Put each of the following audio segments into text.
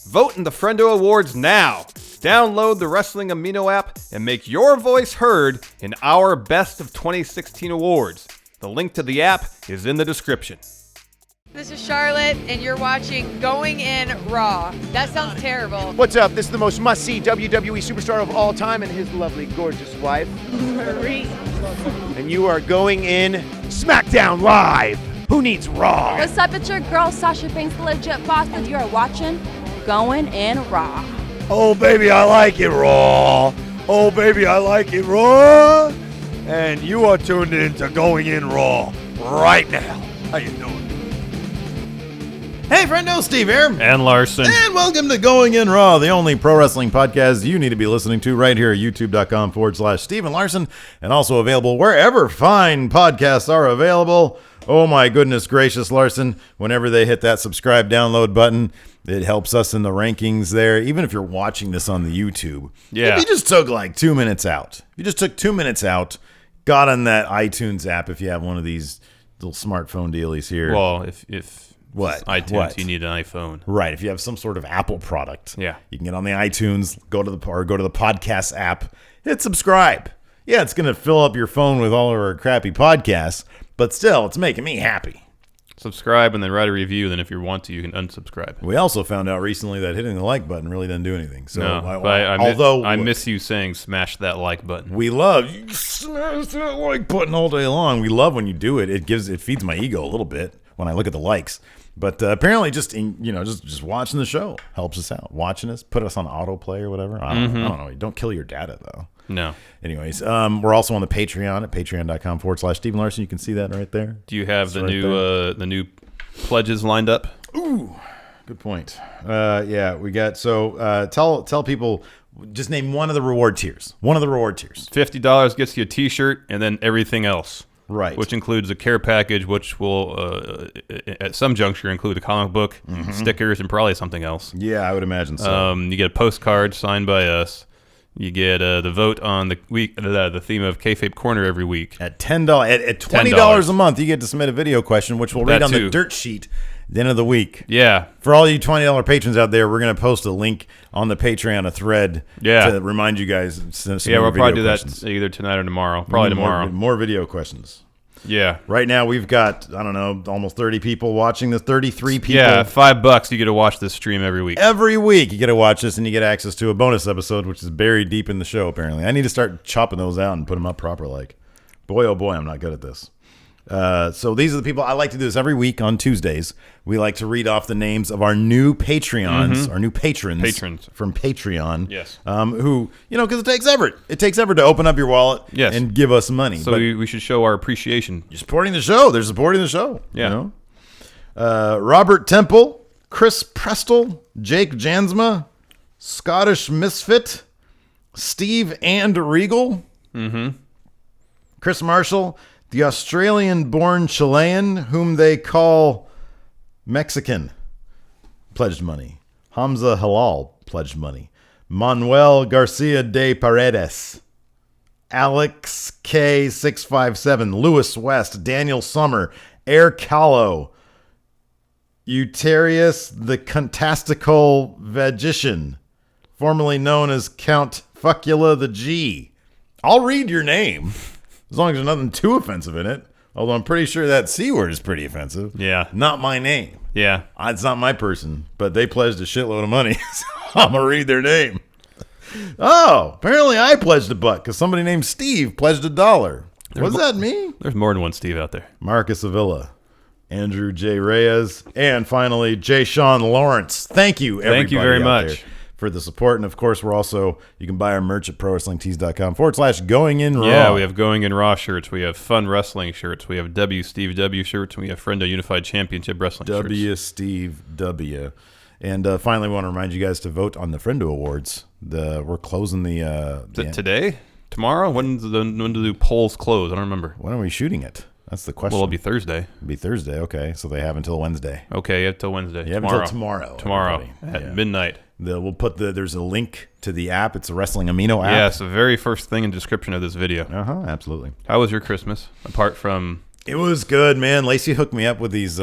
Vote in the Friendo Awards now. Download the Wrestling Amino app and make your voice heard in our Best of 2016 awards. The link to the app is in the description. This is Charlotte, and you're watching Going In Raw. That sounds terrible. What's up? This is the most must-see WWE superstar of all time and his lovely, gorgeous wife, Marie. and you are going in SmackDown Live. Who needs Raw? What's up? It's your girl, Sasha Banks, the legit boss, and you are watching Going In Raw. Oh, baby, I like it raw. Oh, baby, I like it raw. And you are tuned in to Going In Raw right now. How you doing? Hey, friendo, Steve here. And Larson. And welcome to Going In Raw, the only pro wrestling podcast you need to be listening to right here at youtube.com/Steve and Larson, and also available wherever fine podcasts are available. Oh, my goodness gracious, Larson. Whenever they hit that subscribe download button, it helps us in the rankings there, even if you're watching this on the YouTube. Yeah. If you just took like 2 minutes out, got on that iTunes app if you have one of these little smartphone dealies here. Well, if What? it's iTunes, What? you need an iPhone. Right, if you have some sort of Apple product, Yeah. you can get on the iTunes, go to the podcast app, hit subscribe. Yeah, it's gonna fill up your phone with all of our crappy podcasts, but still, it's making me happy. Subscribe and then write a review. Then if you want to, you can unsubscribe. We also found out recently that hitting the like button really doesn't do anything. So, No, I miss you saying smash that like button. we love you smash that like button all day long. We love when you do it. It feeds my ego a little bit when I look at the likes. But apparently, just watching the show helps us out. Watching us, put us on autoplay or whatever. I don't know. Don't kill your data though. No. Anyways, we're also on the Patreon at patreon.com/Steve and Larson. You can see that right there. Do you have the right new pledges lined up? Ooh, good point. Yeah, we got. So tell people, just name one of the reward tiers. One of the reward tiers. $50 gets you a T-shirt, and then everything else. Right. Which includes a care package, which will, at some juncture, include a comic book, stickers, and probably something else. Yeah, I would imagine so. You get a postcard signed by us. You get the vote on the week, the theme of Kayfabe Corner every week. At $10, at $20 a month, you get to submit a video question, which we'll read on the dirt sheet at the end of the week. Yeah. For all you $20 patrons out there, we're going to post a link on the Patreon, a thread, to remind you guys. We'll probably do that either tonight or tomorrow. Probably tomorrow. More video questions. Yeah. Right now, we've got, I don't know, almost 30 people watching this, 33 people. Yeah, $5, you get to watch this stream every week. Every week, you get to watch this, and you get access to a bonus episode, which is buried deep in the show, apparently. I need to start chopping those out and put them up proper like. Boy, oh boy, I'm not good at this. So these are the people. I like to do this every week on Tuesdays. We like to read off the names of our new Patreons, our new patrons from Patreon. Yes. Who, because it takes effort. It takes effort to open up your wallet and give us money. So we should show our appreciation. You're supporting the show. They're supporting the show. Yeah. Robert Temple, Chris Prestle, Jake Jansma, Scottish Misfit, Steve and Regal, Chris Marshall, the Australian-born Chilean, whom they call Mexican, pledged money. Hamza Halal pledged money. Manuel Garcia de Paredes. Alex K657. Lewis West. Daniel Summer. Air Callow. Euterius the Contastical Vagician, formerly known as Count Fuckula the G. I'll read your name. As long as there's nothing too offensive in it. Although I'm pretty sure that C word is pretty offensive. Yeah. Not my name. Yeah. It's not my person. But they pledged a shitload of money. So I'm going to read their name. Oh, apparently I pledged $1 because somebody named Steve pledged $1. Was that me? There's more than one Steve out there. Marcus Avila, Andrew J. Reyes, and finally, J. Sean Lawrence. Thank you, everybody. Thank you very much for the support. And of course, you can buy our merch at prowrestlingtees.com/going in raw. Yeah, we have Going In Raw shirts. We have Fun Wrestling shirts. We have W Steve W shirts. And we have Friendo Unified Championship Wrestling shirts. Steve W. And finally, we want to remind you guys to vote on the Friendo Awards. We're closing today? Tomorrow? When do the polls close? I don't remember. When are we shooting it? That's the question. Well, it'll be Thursday. It'll be Thursday, okay. So they have until Wednesday. Okay, you have until Wednesday. You have until tomorrow. Tomorrow at midnight. We'll put there's a link to the app. It's a Wrestling Amino app. Yeah, it's the very first thing in the description of this video. Absolutely. How was your Christmas? Apart from... It was good, man. Lacey hooked me up with these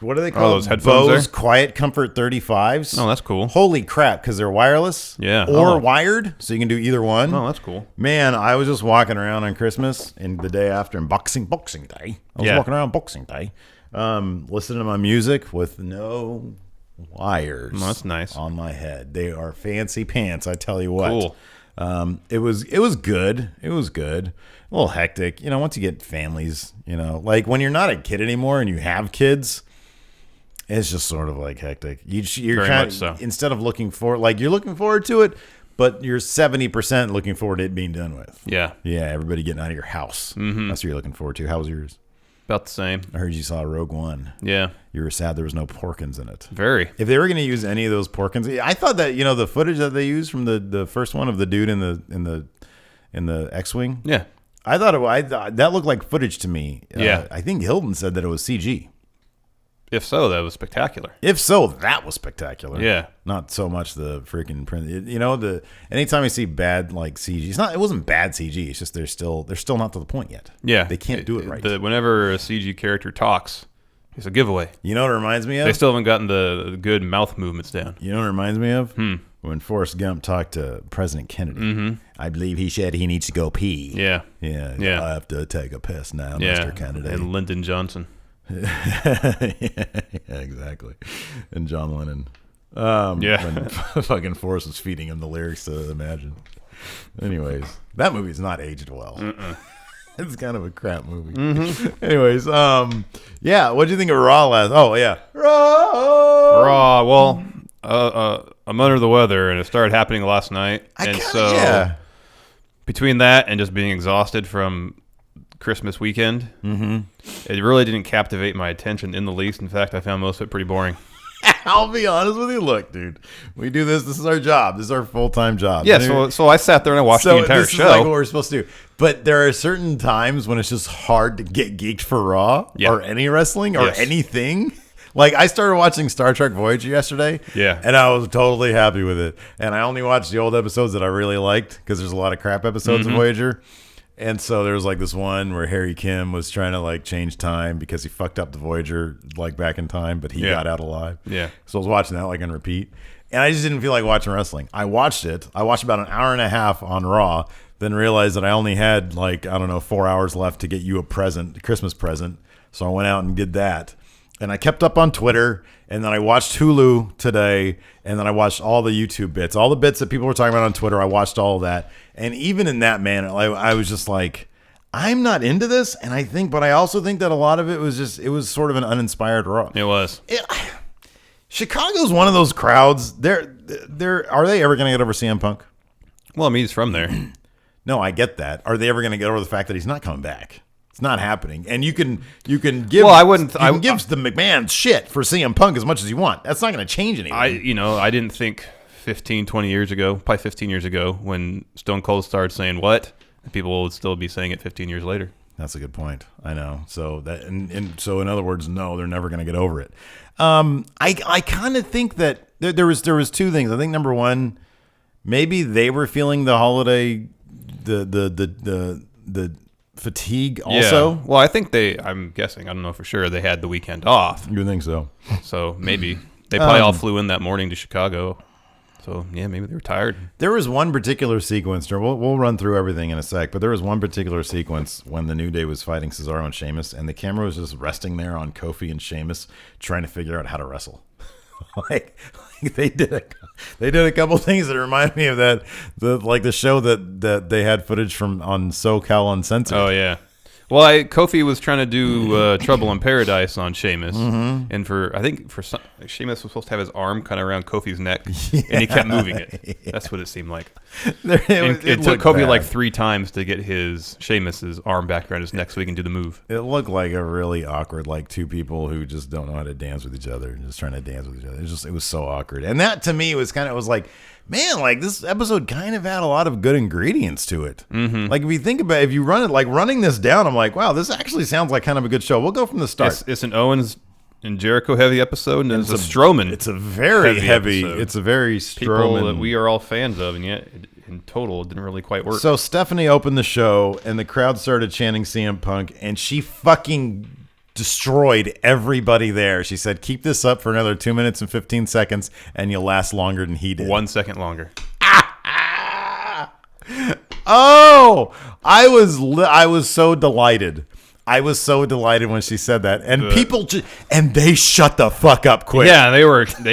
what are they called? those headphones Bose there? Quiet Comfort 35s. Oh, that's cool. Holy crap, because they're wireless. Yeah. Or wired, so you can do either one. Oh, that's cool. Man, I was just walking around on Christmas and the day after and Boxing Day. I was walking around Boxing Day, listening to my music with no wires. Oh, that's nice. On my head. They are fancy pants, I tell you what. Cool. It was good. It was good. A little hectic. You know, once you get families, you know, like when you're not a kid anymore and you have kids, it's just sort of like hectic. You're Very kind much so. Instead of looking forward, like you're looking forward to it, but you're 70% looking forward to it being done with. Yeah. Yeah, everybody getting out of your house. Mm-hmm. That's what you're looking forward to. How was yours? About the same. I heard you saw Rogue One. Yeah. You were sad there was no Porkins in it. Very. If they were going to use any of those Porkins, I thought that, you know, the footage that they used from the first one of the dude in the X-wing. Yeah. I thought that looked like footage to me. Yeah. I think Hilton said that it was CG. If so, that was spectacular. If so, that was spectacular. Yeah. Not so much the freaking print. You know, anytime I see bad like CG, it wasn't bad CG. It's just they're still not to the point yet. Yeah. They can't do it right. Whenever a CG character talks, it's a giveaway. You know what it reminds me of? They still haven't gotten the good mouth movements down. You know what it reminds me of? When Forrest Gump talked to President Kennedy. Mm-hmm. I believe he said he needs to go pee. Yeah. Yeah. Yeah. I have to take a piss now, Yeah. Mr. Kennedy. And Lyndon Johnson. Yeah, exactly. And John Lennon. Yeah. When fucking Forrest was feeding him the lyrics to Imagine. Anyways, that movie's not aged well. It's kind of a crap movie. Mm-hmm. Anyways, yeah. What do you think of Raw last? Oh yeah, Raw. Well, I'm under the weather, and it started happening last night. Between that and just being exhausted from Christmas weekend, it really didn't captivate my attention in the least. In fact, I found most of it pretty boring. I'll be honest with you. Look, dude, we do this. This is our job. This is our full-time job. Yeah, so I sat there and I watched the entire this show. Is like what we're supposed to do. But there are certain times when it's just hard to get geeked for Raw or any wrestling or anything. Like, I started watching Star Trek Voyager yesterday, and I was totally happy with it. And I only watched the old episodes that I really liked because there's a lot of crap episodes of Voyager. And so there was like this one where Harry Kim was trying to like change time because he fucked up the Voyager like back in time, but he got out alive. Yeah. So I was watching that like on repeat. And I just didn't feel like watching wrestling. I watched it. I watched about an hour and a half on Raw, then realized that I only had like, 4 hours left to get you a Christmas present. So I went out and did that. And I kept up on Twitter, and then I watched Hulu today, and then I watched all the YouTube bits. All the bits that people were talking about on Twitter, I watched all of that. And even in that, man, I was just like, I'm not into this. And but I also think that a lot of it was sort of an uninspired Raw. It was. Chicago's one of those crowds. Are they ever going to get over CM Punk? Well, I mean, he's from there. No, I get that. Are they ever going to get over the fact that he's not coming back? It's not happening. And you can give the McMahon shit for CM Punk as much as you want. That's not going to change anything. I didn't think 20 years ago, probably 15 years ago, when Stone Cold started saying what, people would still be saying it 15 years later. That's a good point. I know. So that so in other words, no, they're never going to get over it. I kind of think that there was two things. I think number one, maybe they were feeling the holiday the fatigue also. Yeah. Well, I think I'm guessing, I don't know for sure, they had the weekend off. You would think so. So maybe they probably all flew in that morning to Chicago. So yeah, maybe they were tired. There was one particular sequence. We'll run through everything in a sec, but there was one particular sequence when the New Day was fighting Cesaro and Sheamus, and the camera was just resting there on Kofi and Sheamus, trying to figure out how to wrestle. like they did a couple things that remind me of the show that they had footage from on SoCal Uncensored. Oh yeah. Well, Kofi was trying to do Trouble in Paradise on Sheamus, and Sheamus was supposed to have his arm kind of around Kofi's neck, and he kept moving it. That's what it seemed like. It took Kofi like 3 times to get Sheamus's arm back around his neck so he can do the move. It looked like a really awkward, like two people who just don't know how to dance with each other and just trying to dance with each other. It was so awkward, and that to me was like, man, like this episode kind of had a lot of good ingredients to it. Mm-hmm. Like if you run it, like running this down, I'm like, wow, this actually sounds like kind of a good show. We'll go from the start. It's an Owens and Jericho heavy episode, and it's a Strowman. It's a very heavy. It's a very Strowman. People that we are all fans of, and yet in total, it didn't really quite work. So Stephanie opened the show, and the crowd started chanting CM Punk, and she fucking destroyed everybody there. She said, keep this up for another 2 minutes and 15 seconds, and you'll last longer than he did. 1 second longer. Oh, I was so delighted. I was so delighted when she said that, and people and they shut the fuck up quick. Yeah, they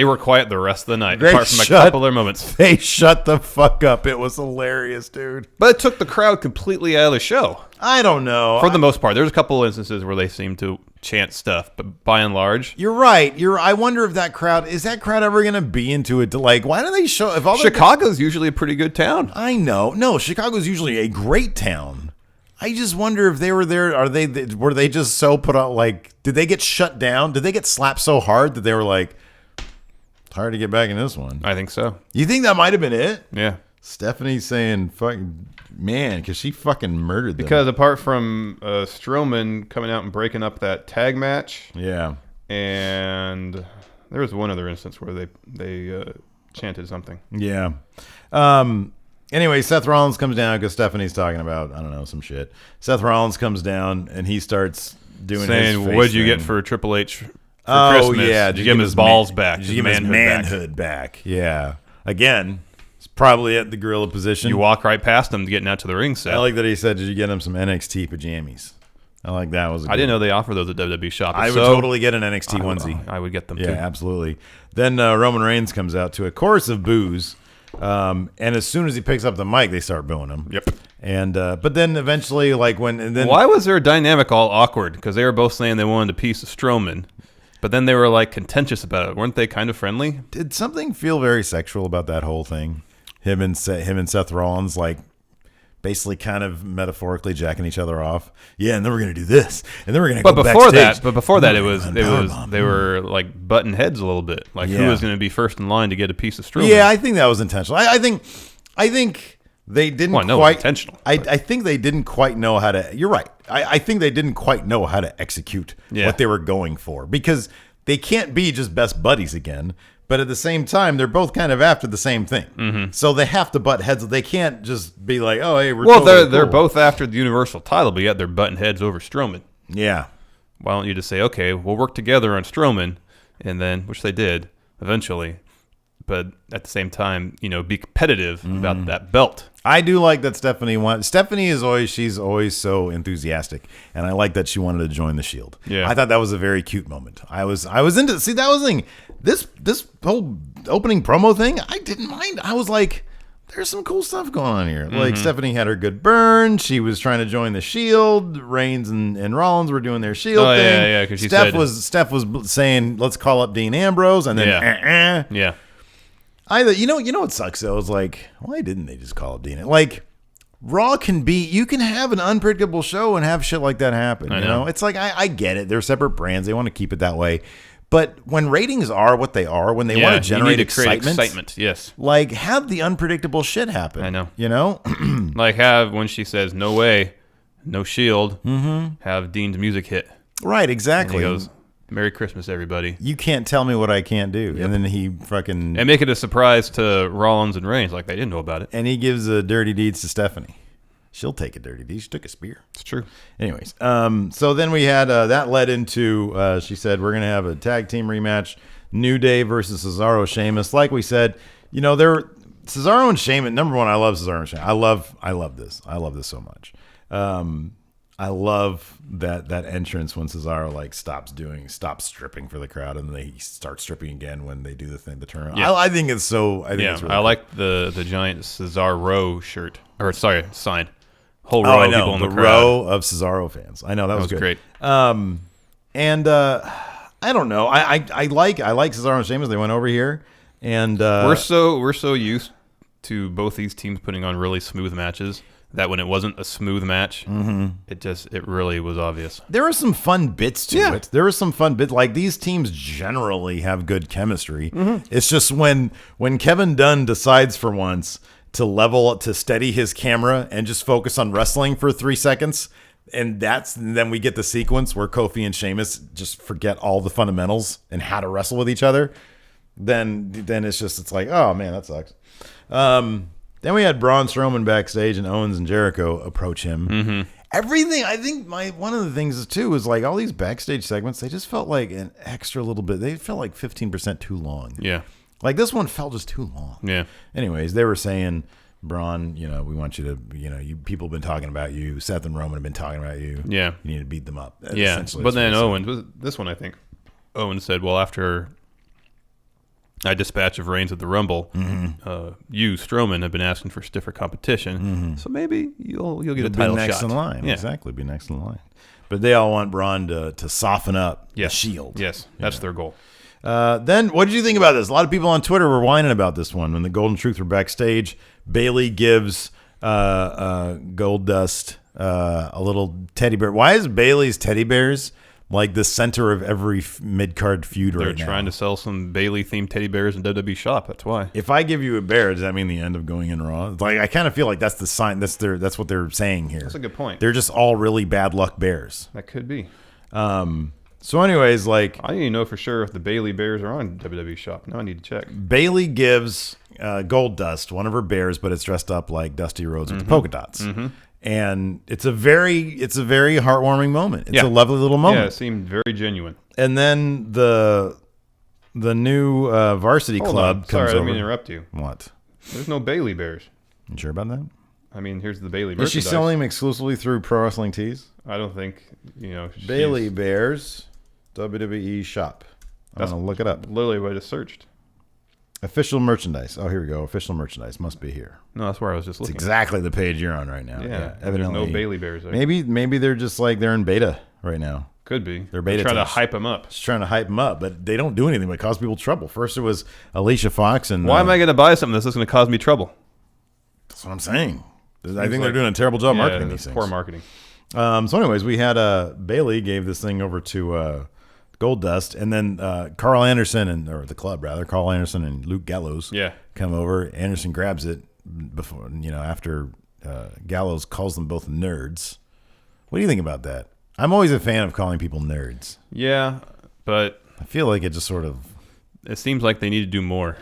were quiet the rest of the night, apart from a couple of their moments. They shut the fuck up. It was hilarious, dude. But it took the crowd completely out of the show. I don't know. For the most part, there's a couple instances where they seem to chant stuff, but by and large, you're right. I wonder if that crowd ever going to be into it? Like, why do they show? If all Chicago's usually a pretty good town. I know. No, Chicago's usually a great town. I just wonder if they were there. Were they just so put out? Like, did they get shut down? Did they get slapped so hard that they were like, it's hard to get back in this one? I think so. You think that might have been it? Yeah. Stephanie saying, "Fucking man," because she fucking murdered them. Because apart from Strowman coming out and breaking up that tag match, yeah, and there was one other instance where they chanted something. Yeah. Anyway, Seth Rollins comes down because Stephanie's talking about, I don't know, some shit. Seth Rollins comes down and he starts doing saying, his face "What'd you thing. get for Triple H for Christmas? Yeah, did you give him his balls back? Did you give him his manhood back? Yeah. Again, it's probably at the gorilla position. You walk right past him getting out to the ring set. I like that he said, "Did you get him some NXT pajamas?" I like that. I didn't know they offer those at WWE Shop. I would totally get an NXT onesie. I would get them too. Yeah, absolutely. Then Roman Reigns comes out to a chorus of boos. And as soon as he picks up the mic, they start booing him. Yep. And but then eventually, why was their dynamic all awkward? Because they were both saying they wanted a piece of Strowman, but then they were like contentious about it. Weren't they kind of friendly? Did something feel very sexual about that whole thing? Him and Seth Rollins, like, basically kind of metaphorically jacking each other off. Yeah, and then we're gonna do this, and then we're gonna go backstage. But before that, it was they were like butting heads a little bit, like who was going to be first in line to get a piece of Strowman. Yeah, I think that was intentional. I think they didn't intentional. I think they didn't quite know how to. You're right. I think they didn't quite know how to execute what they were going for, because they can't be just best buddies again. But at the same time, they're both kind of after the same thing. Mm-hmm. So they have to butt heads. They can't just be like, oh, hey, they're both after the Universal title, but yet they're butting heads over Strowman. Yeah. Why don't you just say, okay, we'll work together on Strowman, and then, which they did eventually, but at the same time, be competitive about that belt. I do like that Stephanie she's always so enthusiastic, and I like that she wanted to join the Shield. Yeah. I thought that was a very cute moment. I was into, that was the thing. This whole opening promo thing, I didn't mind. I was like, there's some cool stuff going on here. Like, Stephanie had her good burn. She was trying to join the Shield. Reigns and Rollins were doing their Shield thing. Yeah, because Steph was saying, let's call up Dean Ambrose, and then yeah. You know what sucks though is, like, why didn't they just call up Dean? Like, Raw you can have an unpredictable show and have shit like that happen. I know. It's like, I get it. They're separate brands. They want to keep it that way. But when ratings are what they are, when they want to generate excitement, yes. Like, have the unpredictable shit happen. I know. You know? Like, have, when she says, no way, no Shield, have Dean's music hit. Right, exactly. And he goes, Merry Christmas, everybody. You can't tell me what I can't do. Yep. And then he fucking... And make it a surprise to Rollins and Reigns, like they didn't know about it. And he gives a dirty deeds to Stephanie. She'll take a dirty deed. She took a spear. It's true. Anyways, so then we had... that led into... she said, we're going to have a tag team rematch. New Day versus Cesaro, Sheamus. Like we said, Cesaro and Sheamus... Number one, I love Cesaro and Sheamus. I love this. I love this so much. I love that entrance when Cesaro stops stripping for the crowd, and they start stripping again when they do the turn. Yeah. I think it's so. I think it's really I cool. like the giant Cesaro shirt, sign. Whole row of people in the crowd. Row of Cesaro fans. I know that was good. Great. And I don't know. I like Cesaro and Sheamus. They went over here, and we're so used to both these teams putting on really smooth matches that when it wasn't a smooth match, it really was obvious. There were some fun bits to it. There were some fun bits. Like, these teams generally have good chemistry. It's just when Kevin Dunn decides for once to steady his camera and just focus on wrestling for 3 seconds, and then we get the sequence where Kofi and Sheamus just forget all the fundamentals and how to wrestle with each other. Then it's like, oh man, that sucks. Then we had Braun Strowman backstage and Owens and Jericho approach him. Everything, I think one of the things is too is like all these backstage segments, they just felt like an extra little bit. They felt like 15% too long. Yeah. Like this one felt just too long. Yeah. Anyways, they were saying, Braun, we want you to, you people have been talking about you. Seth and Roman have been talking about you. Yeah. You need to beat them up. Yeah. But then this one, I think, Owen said, well, after I dispatch of Reigns at the Rumble, you, Strowman, have been asking for stiffer competition, so maybe you'll get a title next shot. in line. Yeah. Exactly, be next in line. But they all want Braun to soften up the Shield. Yes, that's their goal. Then, what did you think about this? A lot of people on Twitter were whining about this one. When the Golden Truth were backstage, Bayley gives Goldust a little teddy bear. Why is Bayley's teddy bears like the center of every mid-card feud right now? They're trying to sell some Bayley-themed teddy bears in WWE shop. That's why. If I give you a bear, does that mean the end of Going In Raw? Like, I kind of feel like that's the sign. That's what they're saying here. That's a good point. They're just all really bad luck bears. That could be. So, anyways, like, I need to know for sure if the Bayley bears are on WWE shop. Now I need to check. Bayley gives Goldust one of her bears, but it's dressed up like Dusty Rhodes with the polka dots. And it's a very heartwarming moment. It's a lovely little moment. Yeah, it seemed very genuine. And then the new varsity club comes over. Sorry, I didn't mean to interrupt you. What? There's no Bayley bears. You sure about that? I mean, here's the Bayley Is merchandise. she selling them exclusively through Pro Wrestling Tees? I don't think, Bayley Bears, WWE shop. I'm going to look it up. Literally what I just searched. Official merchandise. Oh, here we go. Official merchandise must be here. No, that's where I was just It's looking. exactly the page you're on right now. Yeah, evidently. there's no Bayley bears there. Maybe they're just like they're in beta right now. Could be. They're beta trying to test. hype them up. Just trying to hype them up, but they don't do anything but cause people trouble. First it was Alicia Fox and Why am I going to buy something that's going to cause me trouble? That's what I'm saying. I think they're doing a terrible job marketing these things. Poor marketing. So anyways, we had Bayley gave this thing over to Goldust, and then Carl Anderson Carl Anderson and Luke Gallows come over. Anderson grabs it before after Gallows calls them both nerds. What do you think about that? I'm always a fan of calling people nerds. Yeah, but I feel like it just sort of it seems like they need to do more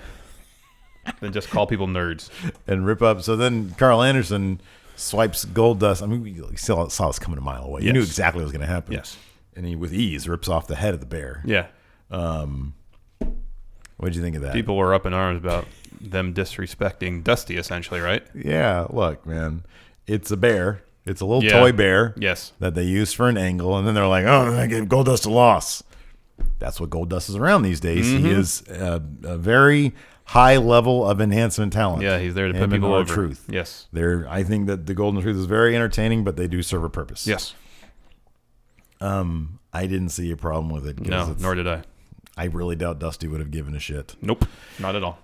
than just call people nerds and rip up. So then Carl Anderson swipes Goldust. I mean, we saw this coming a mile away. You knew exactly what was going to happen. Yes. And he, with ease, rips off the head of the bear. Yeah. What did you think of that? People were up in arms about them disrespecting Dusty, essentially, right? Yeah, look, man. It's a bear. It's a little toy bear that they used for an angle. And then they're like, oh, I gave Goldust a loss. That's what Goldust is around these days. He is a very high level of enhancement talent. Yeah, he's there to put people over. Truth. Yes. I think that the Golden Truth is very entertaining, but they do serve a purpose. Yes. I didn't see a problem with it. No, nor did I. I really doubt Dusty would have given a shit. Nope, not at all.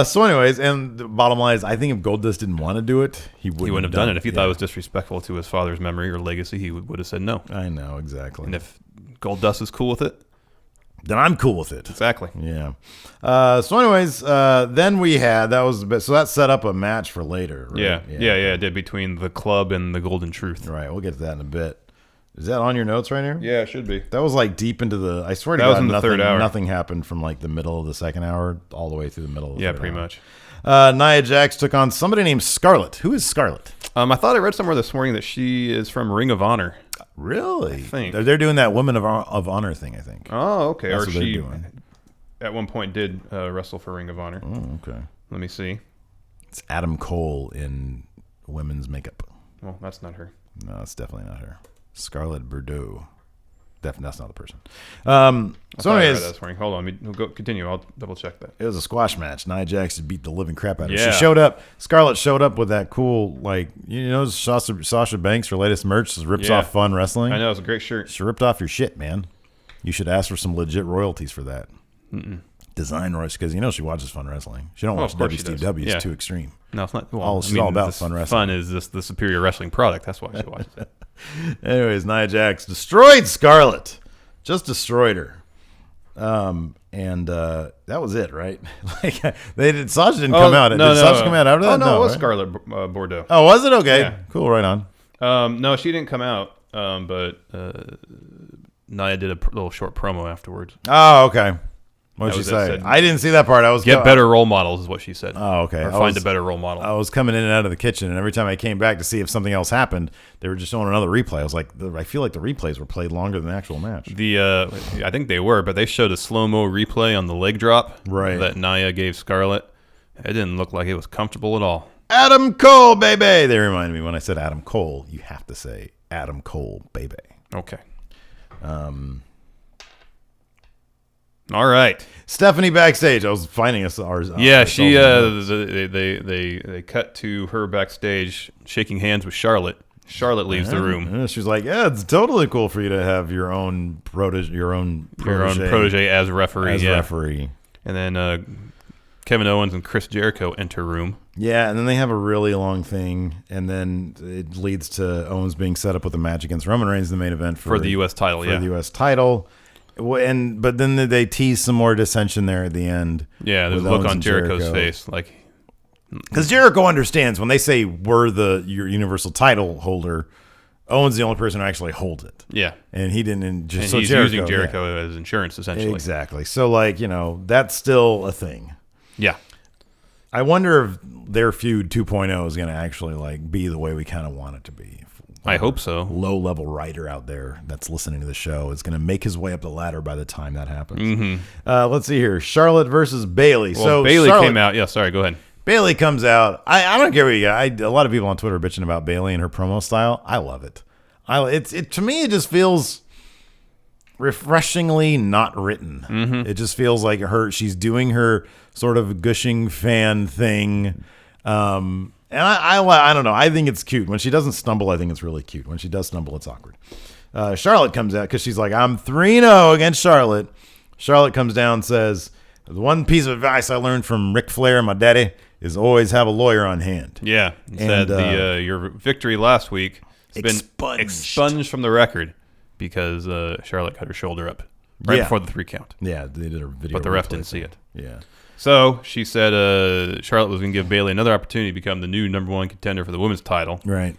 So anyways, and the bottom line is I think if Goldust didn't want to do it, he wouldn't have done it. If he thought it was disrespectful to his father's memory or legacy, he would have said no. I know, exactly. And if Goldust is cool with it, then I'm cool with it. Exactly. Yeah. So anyways, then we had, so that set up a match for later, right? Yeah, it did, between the club and the Golden Truth. Right, we'll get to that in a bit. Is that on your notes right here? Yeah, it should be. That was like deep into the, I swear to God, God, was in the third hour. Nothing happened from like the middle of the second hour all the way through the middle of the third pretty hour. much. Nia Jax took on somebody named Scarlett. Who is Scarlett? I thought I read somewhere this morning that she is from Ring of Honor. Really? I think. They're doing that Women of Honor thing, I think. Oh, okay. That's or what she, they're doing. At one point, did wrestle for Ring of Honor. Oh, okay. Let me see. It's Adam Cole in women's makeup. Well, that's not her. No, it's definitely not her. Scarlett Bordeaux. Definitely, that's not the person. So I read anyways, that this morning. Hold on, we'll go continue. I'll double check that. it was a squash match. Nia Jax beat the living crap out of her. Yeah. She showed up. Scarlett showed up with that cool, like, Sasha Banks, her latest merch, rips off Fun Wrestling. I know, it's a great shirt. She ripped off your shit, man. You should ask for some legit royalties for that. Design royalties, because she watches Fun Wrestling. She don't watch WCW. It's too extreme. No, it's not. She's all about Fun Wrestling. Fun is just the superior wrestling product. That's why she watches it. Anyways, Nia Jax destroyed Scarlett. Just destroyed her. And that was it, right? Like Sasha didn't come out. No, did Sasha come out after that? Oh, no, it was right? Scarlett Bordeaux. Oh, was it? Okay. Yeah. Cool, right on. No, she didn't come out, but Nia did a little short promo afterwards. Oh, okay. What'd she was it, say? said, I didn't see that part. I was get better role models is what she said. Oh, okay. Or find a better role model. I was coming in and out of the kitchen, and every time I came back to see if something else happened, they were just showing another replay. I was like, I feel like the replays were played longer than the actual match. I think they were, but they showed a slow-mo replay on the leg drop that Nia gave Scarlett. It didn't look like it was comfortable at all. Adam Cole, baby. They reminded me when I said Adam Cole, you have to say Adam Cole, baby. Okay. All right. Stephanie backstage. I was finding us ours. Yeah, she. They cut to her backstage shaking hands with Charlotte. Charlotte leaves the room. Yeah, she's like, "Yeah, it's totally cool for you to have your own protege as referee." Referee. And then Kevin Owens and Chris Jericho enter room. Yeah, and then they have a really long thing, and then it leads to Owens being set up with a match against Roman Reigns in the main event for the U.S. title. For the U.S. title. But then they tease some more dissension there at the end. Yeah, there's a look on Jericho's face, like because Jericho understands when they say we're your Universal title holder, Owens the only person who actually holds it. Yeah, and he didn't. And he's using Jericho as insurance essentially. Exactly. So that's still a thing. Yeah. I wonder if their feud 2.0 is going to actually be the way we kind of want it to be. I hope so. Low-level writer out there that's listening to the show is going to make his way up the ladder by the time that happens. Mm-hmm. Let's see here. Charlotte versus Bayley. Well, so Bayley came out. Yeah, sorry, go ahead. Bayley comes out. I don't care what you got. A lot of people on Twitter are bitching about Bayley and her promo style. I love it. To me, it just feels refreshingly not written. Mm-hmm. It just feels like she's doing her sort of gushing fan thing. And I don't know. I think it's cute. When she doesn't stumble, I think it's really cute. When she does stumble, it's awkward. Charlotte comes out because she's like, I'm 3-0 against Charlotte. Charlotte comes down and says, the one piece of advice I learned from Ric Flair and my daddy is always have a lawyer on hand. Yeah. And said your victory last week has been expunged from the record because Charlotte cut her shoulder up before the 3 count. Yeah, they did a video. But the ref didn't see it. Yeah. So she said Charlotte was going to give Bayley another opportunity to become the new number 1 contender for the women's title. Right.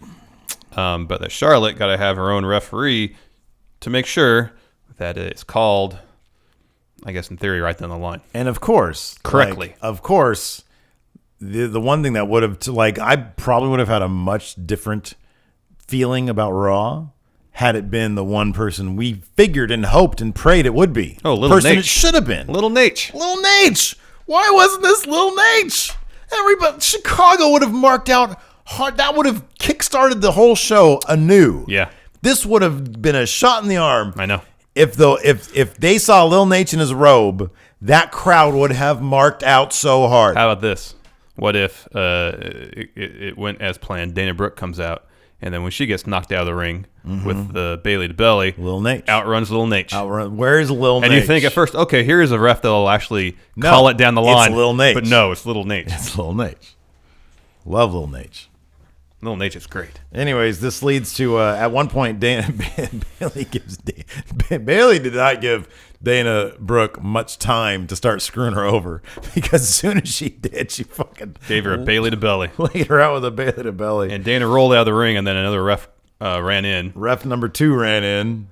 But that Charlotte got to have her own referee to make sure that it's called, I guess in theory, right down the line. And of course. Correctly. The one thing that would have, I probably would have had a much different feeling about Raw had it been the one person we figured and hoped and prayed it would be. Oh, Little person Nate. It should have been. Little Nate. Little Nate. Why wasn't this Little Nate? Everybody, Chicago would have marked out hard. That would have kickstarted the whole show anew. Yeah. This would have been a shot in the arm. I know. If they saw Lil Nate in his robe, that crowd would have marked out so hard. How about this? What if it went as planned? Dana Brooke comes out, and then when she gets knocked out of the ring with the Bayley to belly, Lil Nate outruns Lil Nate. Where's Lil Nate? And you think at first, okay, here's a ref that'll actually call it down the line. It's Lil Nate. But no, it's Little Nate. It's Lil Nate. Love Lil Nate. Little Nate is great. Anyways, this leads to at one point Bayley did not give Dana Brooke much time to start screwing her over because as soon as she did, she fucking gave her a Bayley to belly, laid her out with a Bayley to belly, and Dana rolled out of the ring, and then another ref ran in. Ref number 2 ran in,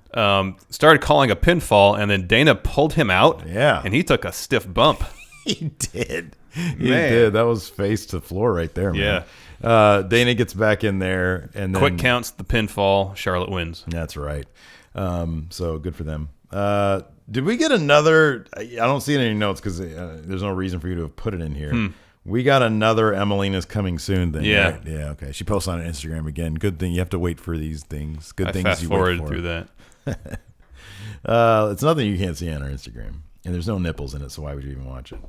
started calling a pinfall, and then Dana pulled him out. Yeah, and he took a stiff bump. He did. He did. That was face to floor right there, man. Yeah. Dana gets back in there, and then quick counts the pinfall. Charlotte wins. That's right. So good for them. Did we get another? I don't see it in any notes because there's no reason for you to have put it in here. We got another Emelina's coming soon thing. Yeah. Right? Yeah. Okay. She posted on Instagram again. Good thing you have to wait for these things. Good things fast you forwarded wait for. through that. It's nothing you can't see on our Instagram, and there's no nipples in it, so why would you even watch it?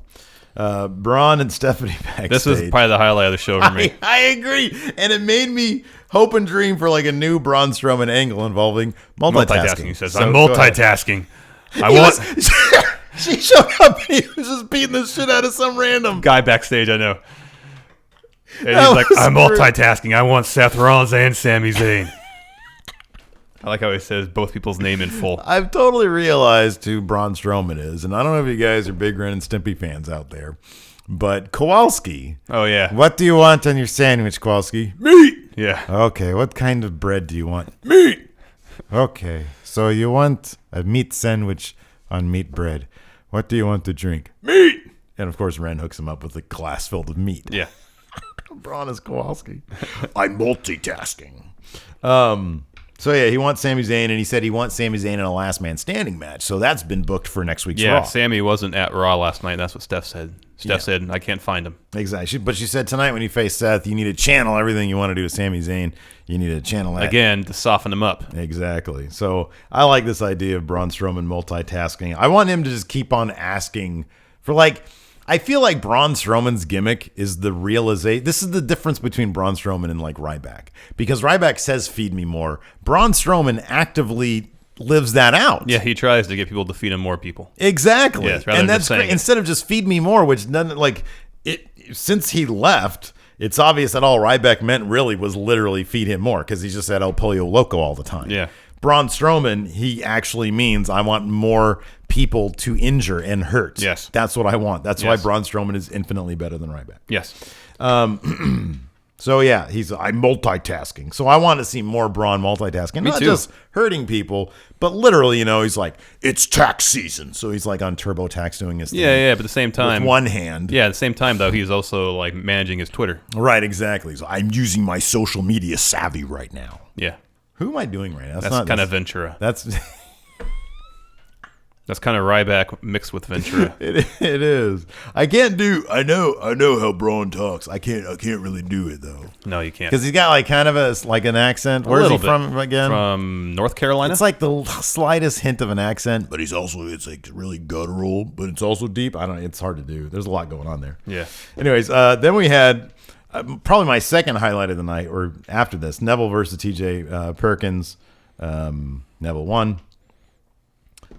Braun and Stephanie backstage. This is probably the highlight of the show for me. I agree, and it made me hope and dream for like a new Braun Strowman angle involving multitasking. He says, So, "I'm multitasking. She showed up and he was just beating the shit out of some random guy backstage. I know, and he's like, "I'm multitasking. I want Seth Rollins and Sami Zayn." I like how he says both people's name in full. I've totally realized who Braun Strowman is, and I don't know if you guys are big Ren and Stimpy fans out there, but Kowalski. Oh, yeah. What do you want on your sandwich, Kowalski? Meat! Yeah. Okay, what kind of bread do you want? Meat! Okay, so you want a meat sandwich on meat bread. What do you want to drink? Meat. And of course, Ren hooks him up with a glass filled with meat. Yeah. Braun is Kowalski. I'm multitasking. So yeah, he wants Sami Zayn, and he said he wants Sami Zayn in a last man standing match. So that's been booked for next week's Raw. Yeah, Sammy wasn't at Raw last night. That's what Steph said. Steph said, I can't find him. Exactly. But she said tonight when you face Seth, you need to channel everything you want to do with Sami Zayn. You need to channel that. Again, to soften him up. Exactly. So I like this idea of Braun Strowman multitasking. I want him to just keep on asking for I feel like Braun Strowman's gimmick is the realization. This is the difference between Braun Strowman and Ryback. Because Ryback says, feed me more. Braun Strowman actively lives that out. Yeah, he tries to get people to feed him more people. Exactly. Yes, rather and than that's just saying great. it. Instead of just feed me more, which doesn't since he left, it's obvious that all Ryback meant really was literally feed him more because he just said El Pollo Loco all the time. Yeah. Braun Strowman, he actually means I want more people to injure and hurt. Yes. That's what I want. That's why Braun Strowman is infinitely better than Ryback. Yes. So yeah, I'm multitasking. So I want to see more Braun multitasking. Me Not too. just hurting people, but literally, he's like, it's tax season. So he's like on TurboTax doing his thing. Yeah, but at the same time. With one hand. Yeah, at the same time, though, he's also managing his Twitter. Right, exactly. So I'm using my social media savvy right now. Yeah. Who am I doing right now? That's kind of Ventura. That's That's kind of Ryback mixed with Ventura. it is. I can't do. I know how Braun talks. I can't really do it though. No, you can't. Because he's got kind of an accent. Where is he from again? From North Carolina. It's like the slightest hint of an accent, but it's really guttural, but it's also deep. I don't. It's hard to do. There's a lot going on there. Yeah. Anyways, then we had probably my second highlight of the night, or after this, Neville versus TJ Perkins. Neville won.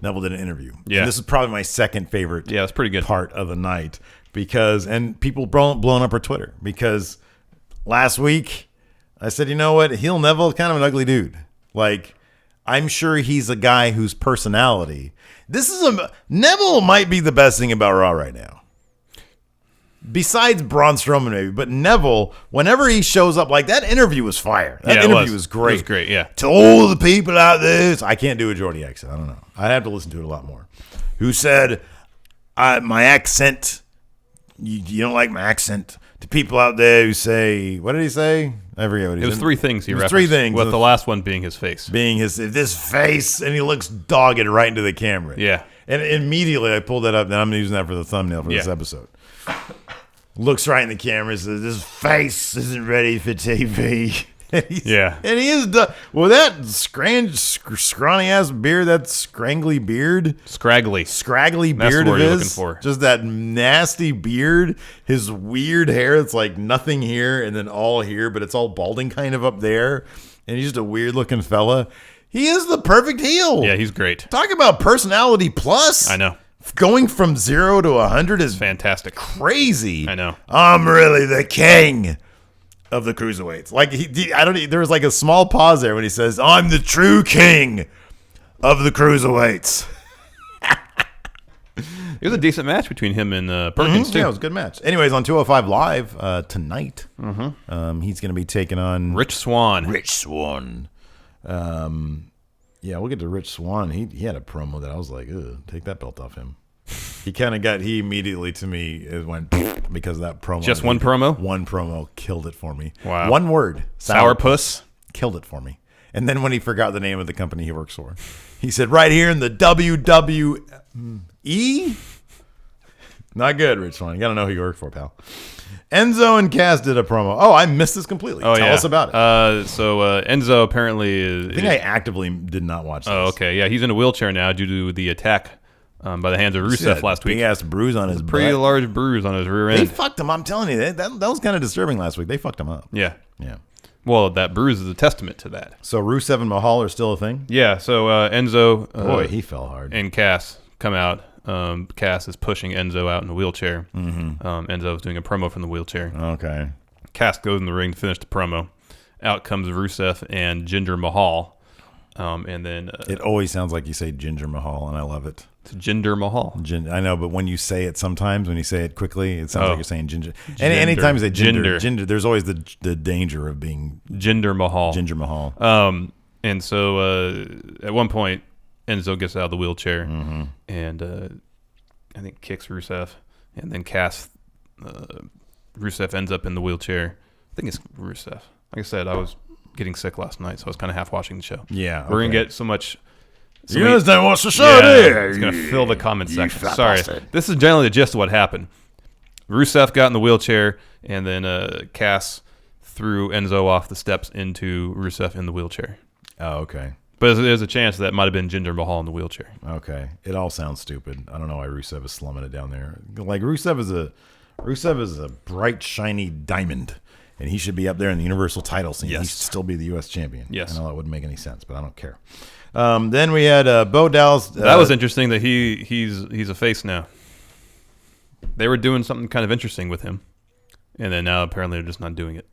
Neville did an interview. Yeah. And this is probably my second favorite it's pretty good part of the night and people blowing up our Twitter because last week I said, you know what? Heel Neville, kind of an ugly dude. I'm sure he's a guy whose personality. Neville might be the best thing about Raw right now. Besides Braun Strowman, maybe, but Neville, whenever he shows up, that interview was fire. That interview was great. It was great, yeah. To all the people out there, I can't do a Geordie accent. I don't know. I'd have to listen to it a lot more. Who said, my accent, you don't like my accent. To people out there who say, what did he say? I forget what he said. It was three things he referenced. Three things. With the last one being his face. This face, and he looks dogged right into the camera. Yeah. And immediately I pulled that up, and I'm using that for the thumbnail for this episode. Looks right in the camera, says, this face isn't ready for TV. And he is done. Well, that scrawny ass beard, that scrangly beard. Scraggly beard the of word you're his. looking for. Just that nasty beard. His weird hair, it's nothing here and then all here, but it's all balding kind of up there. And he's just a weird looking fella. He is the perfect heel. Yeah, he's great. Talk about personality plus. I know. Going from 0 to 100 is fantastic. Crazy. I know. I'm really the king of the cruiserweights. there was a small pause there when he says, I'm the true king of the cruiserweights. It was a decent match between him and Perkins, too. Yeah, it was a good match. Anyways, on 205 Live tonight, he's going to be taking on Rich Swann. Yeah, we'll get to Rich Swann. He had a promo that I was like, ugh, take that belt off him. He immediately to me went because of that promo. Just one promo? One promo killed it for me. Wow. One word. Sourpuss? Killed it for me. And then when he forgot the name of the company he works for, he said, right here in the WWE. Not good, Rich Swann. You got to know who you work for, pal. Enzo and Cass did a promo. Oh, I missed this completely. Tell us about it. So Enzo apparently is... I think I actively did not watch this. Oh, okay. Yeah, he's in a wheelchair now due to the attack by the hands of Rusev last week. Big-ass bruise on his Pretty butt. large bruise on his rear end. They fucked him. I'm telling you. That was kind of disturbing last week. They fucked him up. Yeah. Yeah. Well, that bruise is a testament to that. So Rusev and Mahal are still a thing? Yeah, so Enzo... Boy, he fell hard. And Cass come out. Cass is pushing Enzo out in the wheelchair. Enzo is doing a promo from the wheelchair. Okay. Cass goes in the ring to finish the promo. Out comes Rusev and Jinder Mahal. And then it always sounds like you say Ginger Mahal, and I love it. It's Jinder Mahal. I know, but when you say it sometimes, when you say it quickly, it sounds like you're saying Ginger. Anytime you say Ginger, there's always the danger of being Jinder Mahal. Ginger Mahal. And so at one point, Enzo gets out of the wheelchair, and I think kicks Rusev, and then Cass. Rusev ends up in the wheelchair. I think it's Rusev. Like I said, I was getting sick last night, so I was kind of half watching the show. Yeah, we're gonna get so much. You guys don't watch the show, It's gonna fill the comment section. Sorry, this is generally the gist of what happened. Rusev got in the wheelchair, and then Cass threw Enzo off the steps into Rusev in the wheelchair. Oh, okay. But there's a chance that might have been Jinder Mahal in the wheelchair. Okay. It all sounds stupid. I don't know why Rusev is slumming it down there. Like Rusev is a bright, shiny diamond, and he should be up there in the Universal title scene. Yes. He should still be the U.S. champion. Yes. I know that wouldn't make any sense, but I don't care. Then we had Bo Dallas. That was interesting that he's a face now. They were doing something kind of interesting with him, and then now apparently they're just not doing it.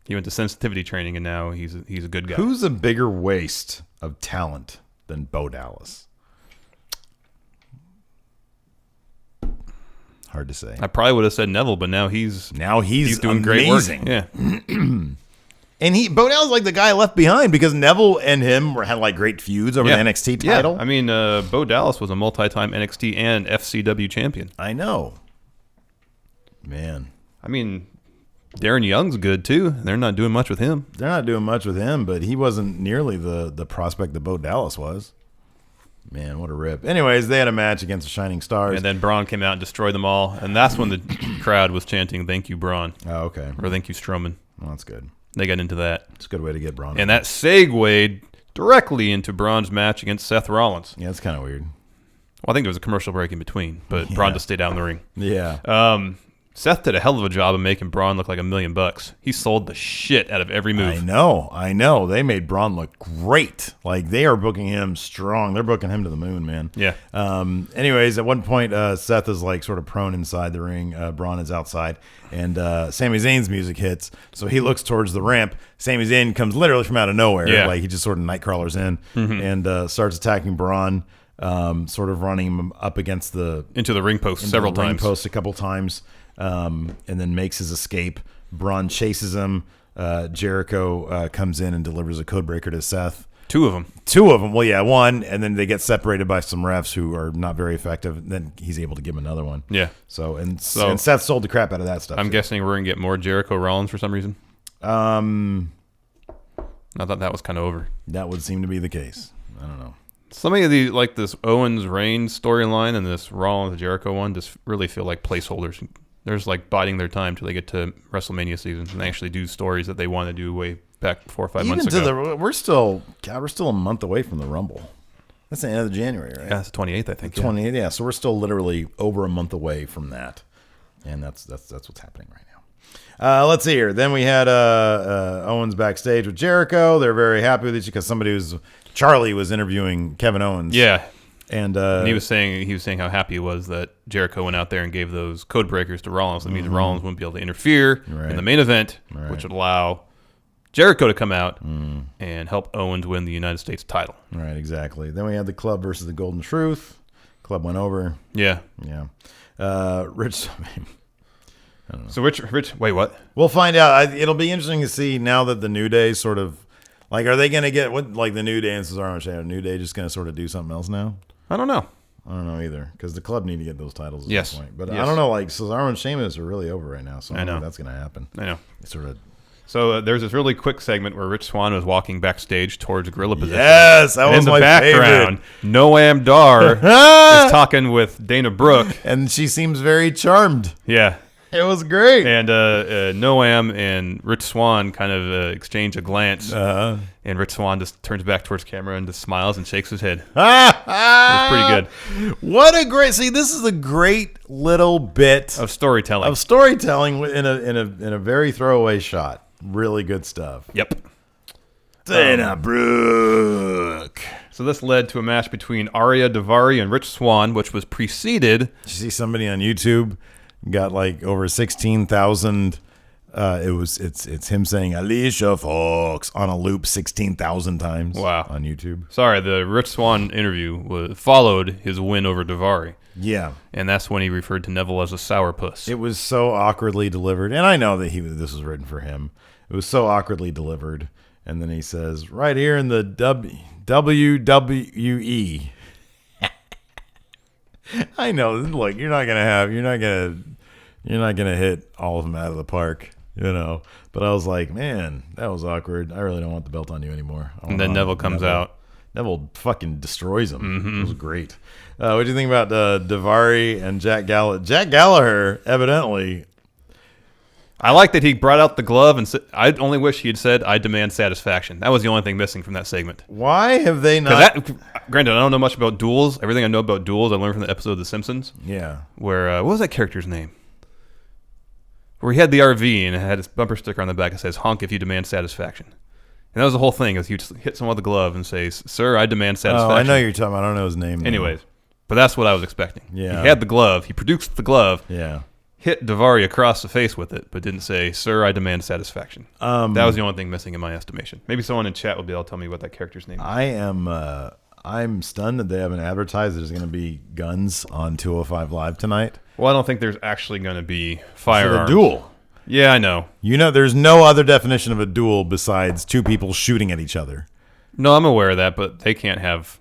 He went to sensitivity training, and now he's a good guy. Who's a bigger waste of talent than Bo Dallas? Hard to say. I probably would have said Neville, but now he's doing great work. Yeah. And Bo Dallas is like the guy left behind because Neville and him had like great feuds over the NXT title. Yeah. I mean, Bo Dallas was a multi-time NXT and FCW champion. I know. Man. I mean, Darren Young's good too. They're not doing much with him. They're not doing much with him, but he wasn't nearly the prospect that Bo Dallas was. Man, what a rip. Anyways, they had a match against the Shining Stars. And then Braun came out and destroyed them all. And that's when the crowd was chanting, "Thank you, Braun." Oh, okay. Or "Thank you, Strowman." Well, that's good. They got into that. It's a good way to get Braun. And that segued directly into Braun's match against Seth Rollins. Yeah, it's kind of weird. Well, I think there was a commercial break in between, but Braun just stayed out in the ring. Yeah. Seth did a hell of a job of making Braun look like $1 million. He sold the shit out of every move. I know. They made Braun look great. Like, they are booking him strong. They're booking him to the moon, man. Yeah. Anyways, at one point, Seth is like sort of prone inside the ring. Braun is outside, and Sami Zayn's music hits. So he looks towards the ramp. Sami Zayn comes literally from out of nowhere. Yeah. Like, he just sort of nightcrawlers in and starts attacking Braun, sort of running him up against into the ring post several times. Ring post a couple times. And then makes his escape. Braun chases him. Jericho comes in and delivers a codebreaker to Seth. Two of them. Well, yeah, one, and then they get separated by some refs who are not very effective. Then he's able to give him another one. Yeah. And Seth sold the crap out of that stuff. I'm guessing we're gonna get more Jericho Rollins for some reason. I thought that was kind of over. That would seem to be the case. I don't know. Some of the like this Owens Reigns storyline and this Rollins Jericho one just really feel like placeholders. They're just like biding their time till they get to WrestleMania season and they actually do stories that they want to do way back 4 or 5 months ago. We're still a month away from the Rumble. That's the end of January, right? Yeah, it's the 28th, I think. 28th, yeah. So we're still literally over a month away from that, and that's what's happening right now. Let's see here. Then we had Owens backstage with Jericho. They're very happy with each because Charlie was interviewing Kevin Owens. Yeah. And he was saying how happy he was that Jericho went out there and gave those code breakers to Rollins. That means Rollins wouldn't be able to interfere in the main event, which would allow Jericho to come out and help Owens win the United States title. Right, exactly. Then we had the Club versus the Golden Truth. Club went over. Yeah. Rich. I don't know. So Rich. Wait, what? We'll find out. It'll be interesting to see now that the New Day sort of like, are they going to get what like the New Day and Cesaro and Sheamus? New Day just going to sort of do something else now? I don't know. I don't know either because the Club need to get those titles at yes. this point. But I don't know. Like Cesaro and Sheamus are really over right now, so I know that's going to happen. I know. It's sort of. So there's this really quick segment where Rich Swann was walking backstage towards gorilla position. Yes, that was my favorite. In the background, Noam Dar is talking with Dana Brooke, and she seems very charmed. Yeah. It was great. And Noam and Rich Swann kind of exchange a glance. And Rich Swann just turns back towards camera and just smiles and shakes his head. It was pretty good. What a great... See, this is a great little bit... Of storytelling. In a very throwaway shot. Really good stuff. Yep. Dana Brooke. So this led to a match between Arya Daivari and Rich Swann, which was preceded... Did you see somebody on YouTube... Got like over 16,000. It's him saying Alicia Fox on a loop 16,000 times. Wow. On YouTube. Sorry, the Rich Swann interview followed his win over Daivari. Yeah. And that's when he referred to Neville as a sourpuss. It was so awkwardly delivered, and I know that this was written for him. It was so awkwardly delivered, and then he says, "Right here in the WWE." I know. Look, you're not gonna hit all of them out of the park, But I was like, man, that was awkward. I really don't want the belt on you anymore. And then Neville comes out. Neville fucking destroys him. Mm-hmm. It was great. What do you think about Daivari and Jack Gallagher? Jack Gallagher, evidently. I like that he brought out the glove and said, I only wish he had said, I demand satisfaction. That was the only thing missing from that segment. Why have they not? Granted, I don't know much about duels. Everything I know about duels, I learned from the episode of The Simpsons. Yeah. Where, what was that character's name? Where he had the RV and it had his bumper sticker on the back that says, honk if you demand satisfaction. And that was the whole thing, is he would hit someone with a glove and say, sir, I demand satisfaction. Oh, I know you're talking about. I don't know his name. Anyways, but that's what I was expecting. Yeah. He had the glove. He produced the glove. Yeah. Hit Daivari across the face with it, but didn't say, sir, I demand satisfaction. That was the only thing missing in my estimation. Maybe someone in chat will be able to tell me what that character's name is. I'm stunned that they haven't advertised there's going to be guns on 205 Live tonight. Well, I don't think there's actually going to be firearms. For the duel. Yeah, I know. There's no other definition of a duel besides two people shooting at each other. No, I'm aware of that, but they can't have...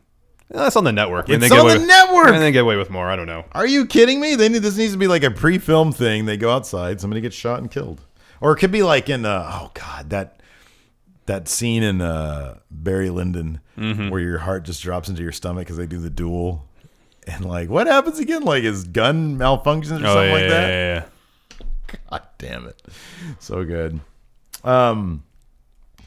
That's on the network. It's on the network! And they get away with more. I don't know. Are you kidding me? This needs to be like a pre-film thing. They go outside, somebody gets shot and killed. Or it could be like in, that scene in Barry Lyndon where your heart just drops into your stomach because they do the duel. And like, what happens again? Like his gun malfunctions or something like that? Yeah. God damn it. So good. So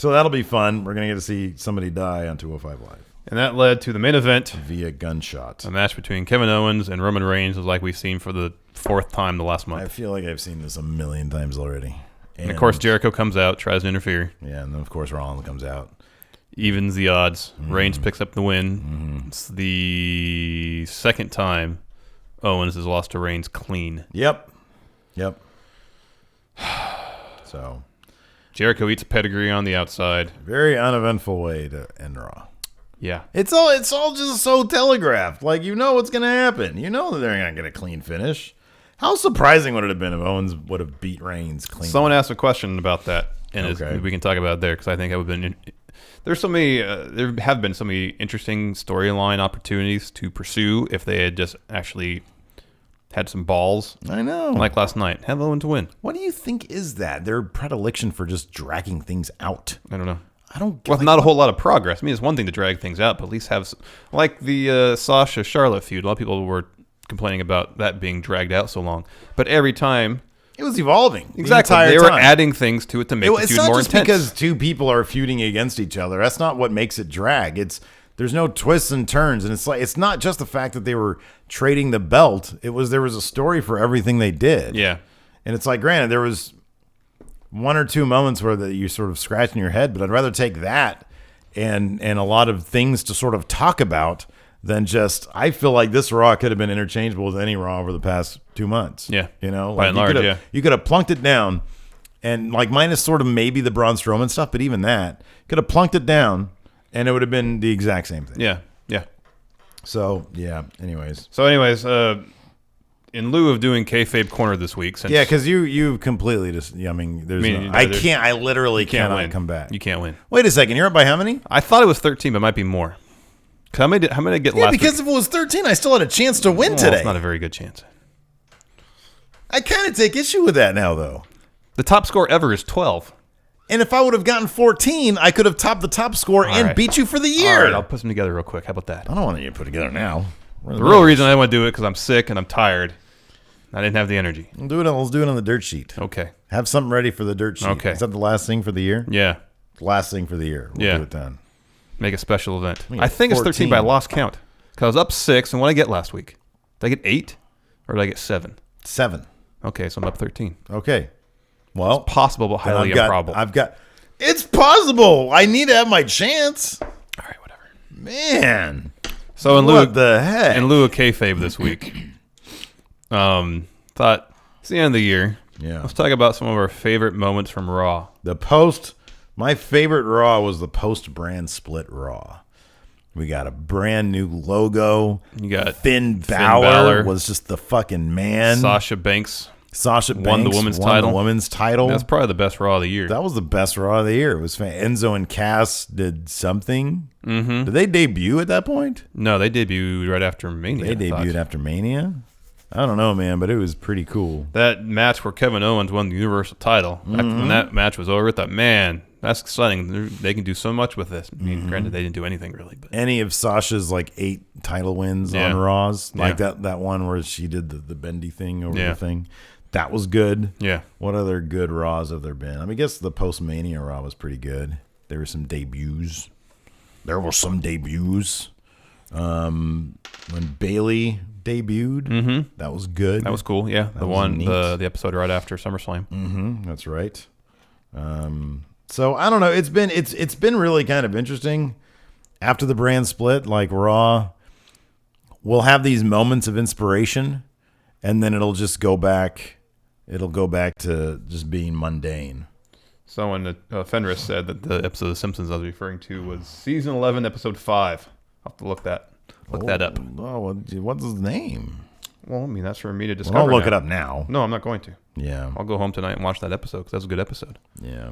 that'll be fun. We're going to get to see somebody die on 205 Live. And that led to the main event. Via gunshot. A match between Kevin Owens and Roman Reigns, like we've seen for the 4th time the last month. I feel like I've seen this a million times already. And of course, Jericho comes out, tries to interfere. Yeah, and then of course Rollins comes out. Evens the odds. Reigns picks up the win. It's the 2nd time Owens has lost to Reigns clean. Yep. So Jericho eats a pedigree on the outside. Very uneventful way to end Raw. Yeah. It's all just so telegraphed. Like, what's going to happen. That they're not going to clean finish. How surprising would it have been if Owens would have beat Reigns clean? Someone asked a question about that, and we can talk about it there, because I think it would have been... There's so many... there have been so many interesting storyline opportunities to pursue if they had just actually had some balls. I know. Like last night. Have Owens win. What do you think is that? Their predilection for just dragging things out. I don't know. Well, not a whole lot of progress. I mean, it's one thing to drag things out, but at least have... Like the Sasha Charlotte feud. A lot of people were complaining about that being dragged out so long. But every time... It was evolving. Exactly. They were adding things to it to make the feud more intense. It's not just because two people are feuding against each other. That's not what makes it drag. There's no twists and turns. And it's not just the fact that they were trading the belt. There was a story for everything they did. Yeah. And it's like, granted, there was... one or two moments where you're sort of scratching your head, but I'd rather take that and a lot of things to sort of talk about than just, I feel like this Raw could have been interchangeable with any Raw over the past 2 months. Yeah. By and large, yeah. You could have plunked it down and like minus sort of maybe the Braun Strowman stuff, but even that, could have plunked it down and it would have been the exact same thing. Yeah. So, yeah, anyways, in lieu of doing Kayfabe Corner this week, because you completely just, I literally cannot come back. You can't win. Wait a second, you're up by how many? I thought it was 13, but it might be more. How many did I get last week? Because if it was 13, I still had a chance to win today. It's not a very good chance. I kind of take issue with that now, though. The top score ever is 12. And if I would have gotten 14, I could have topped the top score beat you for the year. All right, I'll put them together real quick. How about that? I don't want you to put together now. The real reason I want to do it because I'm sick and I'm tired. I didn't have the energy. Let's do it on the dirt sheet. Okay. Have something ready for the dirt sheet. Okay. Is that the last thing for the year? Yeah. Last thing for the year. We'll do it then. Make a special event. I think it's 13, but I lost count. Because I was up 6, and what did I get last week? Did I get 8? Or did I get 7? 7. Okay, so I'm up 13. Okay. Well, it's possible, but highly improbable. It's possible. I need to have my chance. All right, whatever. Man. So in lieu of kayfabe this week, thought it's the end of the year. Yeah. Let's talk about some of our favorite moments from Raw. My favorite Raw was the post-brand split Raw. We got a brand new logo. You got Finn Balor was just the fucking man. Sasha Banks Sasha Banks won the women's title. That's probably the best Raw of the year. That was the best Raw of the year. It was Enzo and Cass did something. Mm-hmm. Did they debut at that point? No, they debuted right after Mania. They debuted after Mania? I don't know, man, but it was pretty cool. That match where Kevin Owens won the Universal title. When that match was over, I thought, man, that's exciting. They can do so much with this. I mean, granted, they didn't do anything really. But any of Sasha's 8 title wins on Raws, that one where she did the bendy thing over the thing. That was good. Yeah. What other good Raws have there been? I mean, I guess the post-Mania Raw was pretty good. There were some debuts. When Bayley debuted, that was good. That was cool. Yeah, the episode right after SummerSlam. That's right. So I don't know. It's been really kind of interesting. After the brand split, Raw will have these moments of inspiration, and then it'll just go back. It'll go back to just being mundane. Someone, Fenris, said that the episode of The Simpsons I was referring to was season 11, episode 5. I'll have to look that up. Oh, what's his name? Well, I mean, that's for me to discover. I'll look it up now. No, I'm not going to. Yeah. I'll go home tonight and watch that episode because that's a good episode. Yeah.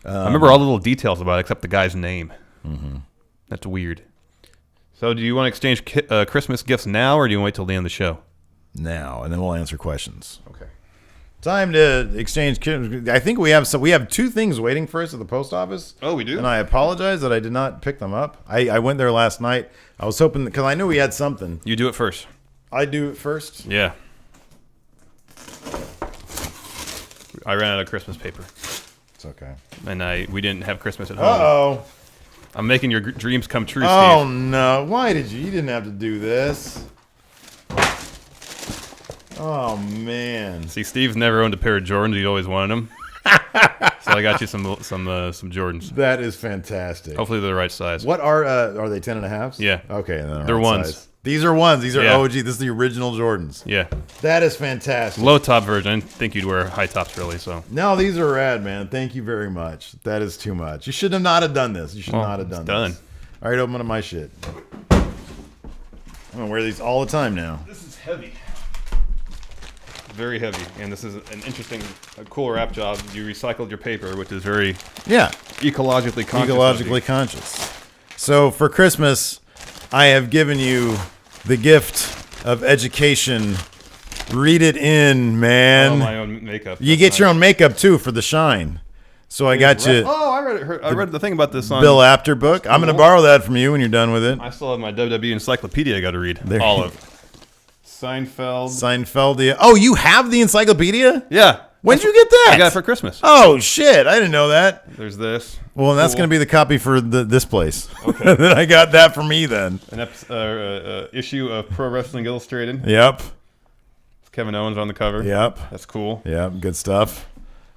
I remember all the little details about it except the guy's name. Mm-hmm. That's weird. So do you want to exchange Christmas gifts now or do you wait till the end of the show? Now, and then we'll answer questions. Okay. Time to exchange. I think we have 2 things waiting for us at the post office. Oh, we do? And I apologize that I did not pick them up. I went there last night. I was hoping, because I knew we had something. You do it first. I do it first? Yeah. I ran out of Christmas paper. It's okay. And we didn't have Christmas at home. Uh-oh. I'm making your dreams come true, Steve. Oh, no. Why did you? You didn't have to do this. Oh, man. See, Steve's never owned a pair of Jordans. He always wanted them. So I got you some Jordans. That is fantastic. Hopefully they're the right size. What are they 10.5s? Yeah. Okay. Then they're right ones. Size. These are ones. These are OG. This is the original Jordans. Yeah. That is fantastic. Low top version. I didn't think you'd wear high tops really. So. No, these are rad, man. Thank you very much. That is too much. You should not have done this. You should not have done this. All right, open up my shit. I'm gonna wear these all the time now. This is heavy. Very heavy, and this is an interesting, cool wrap job. You recycled your paper, which is very ecologically conscious. So for Christmas, I have given you the gift of education. Read it in, man. Oh, my own makeup. You get your own makeup too for the shine. So I got you. Oh, I read the thing about this on Bill Apter book. I'm going to borrow that from you when you're done with it. I still have my WWE encyclopedia I got to read. All of it. Seinfeld. Oh, you have the encyclopedia? Yeah. When'd you get that? I got it for Christmas. Oh, shit. I didn't know that. There's this. Well, and that's going to be the copy for this place. Okay. Then I got that for me then. An issue of Pro Wrestling Illustrated. Yep. It's Kevin Owens on the cover. Yep. That's cool. Yep. Good stuff.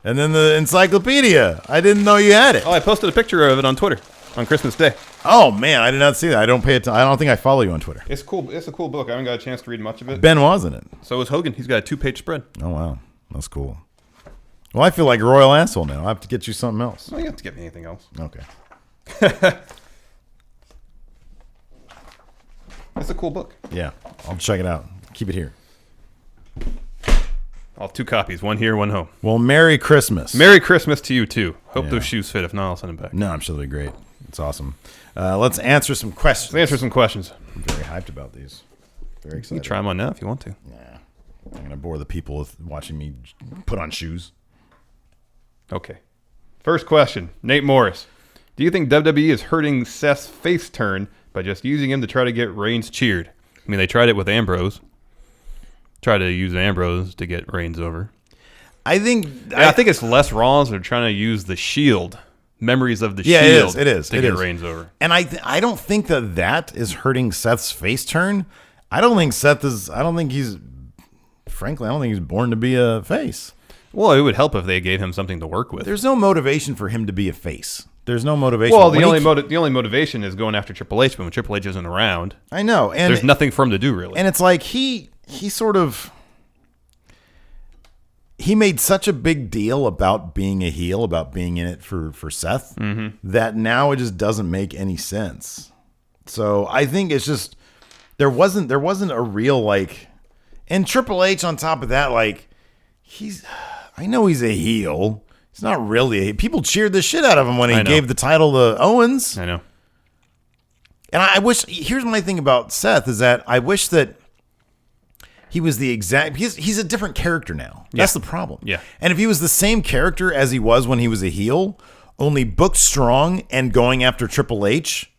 And then the encyclopedia. I didn't know you had it. Oh, I posted a picture of it on Twitter on Christmas Day. Oh, man. I did not see that. I don't pay attention. I don't think I follow you on Twitter. It's cool. It's a cool book. I haven't got a chance to read much of it. Ben was in it. So was Hogan. He's got a 2-page spread. Oh, wow. That's cool. Well, I feel like a royal asshole now. I have to get you something else. Well, you have to get me anything else. Okay. It's a cool book. Yeah. I'll check it out. Keep it here. I'll have 2 copies. One here, one home. Well, Merry Christmas. Merry Christmas to you, too. Hope those shoes fit. If not, I'll send them back. No, I'm sure they'll be great. It's awesome. Let's answer some questions. Let's answer some questions. I'm very hyped about these. Very excited. You can try them on now if you want to. Nah. I'm going to bore the people with watching me put on shoes. Okay. First question. Nate Morris. Do you think WWE is hurting Seth's face turn by just using him to try to get Reigns cheered? I mean, they tried it with Ambrose. Try to use Ambrose to get Reigns over. I think it's less Rollins. They're trying to use the Shield, memories of the Shield. It is to get Reigns over. And I don't think that is hurting Seth's face turn. I don't think he's born to be a face. Well, it would help if they gave him something to work with. There's no motivation for him to be a face. There's no motivation. Well, the only motivation is going after Triple H, but when Triple H isn't around, I know, and there's nothing for him to do really. And it's like he made such a big deal about being a heel, about being in it for Seth, that now it just doesn't make any sense. So I think it's just there wasn't a real and Triple H on top of that, I know he's a heel. He's not really. People cheered the shit out of him when he gave the title to Owens. I know. And I wish. Here's my thing about Seth is that I wish that he was the exact. He's a different character now. That's the problem. Yeah. And if he was the same character as he was when he was a heel, only booked strong and going after Triple H,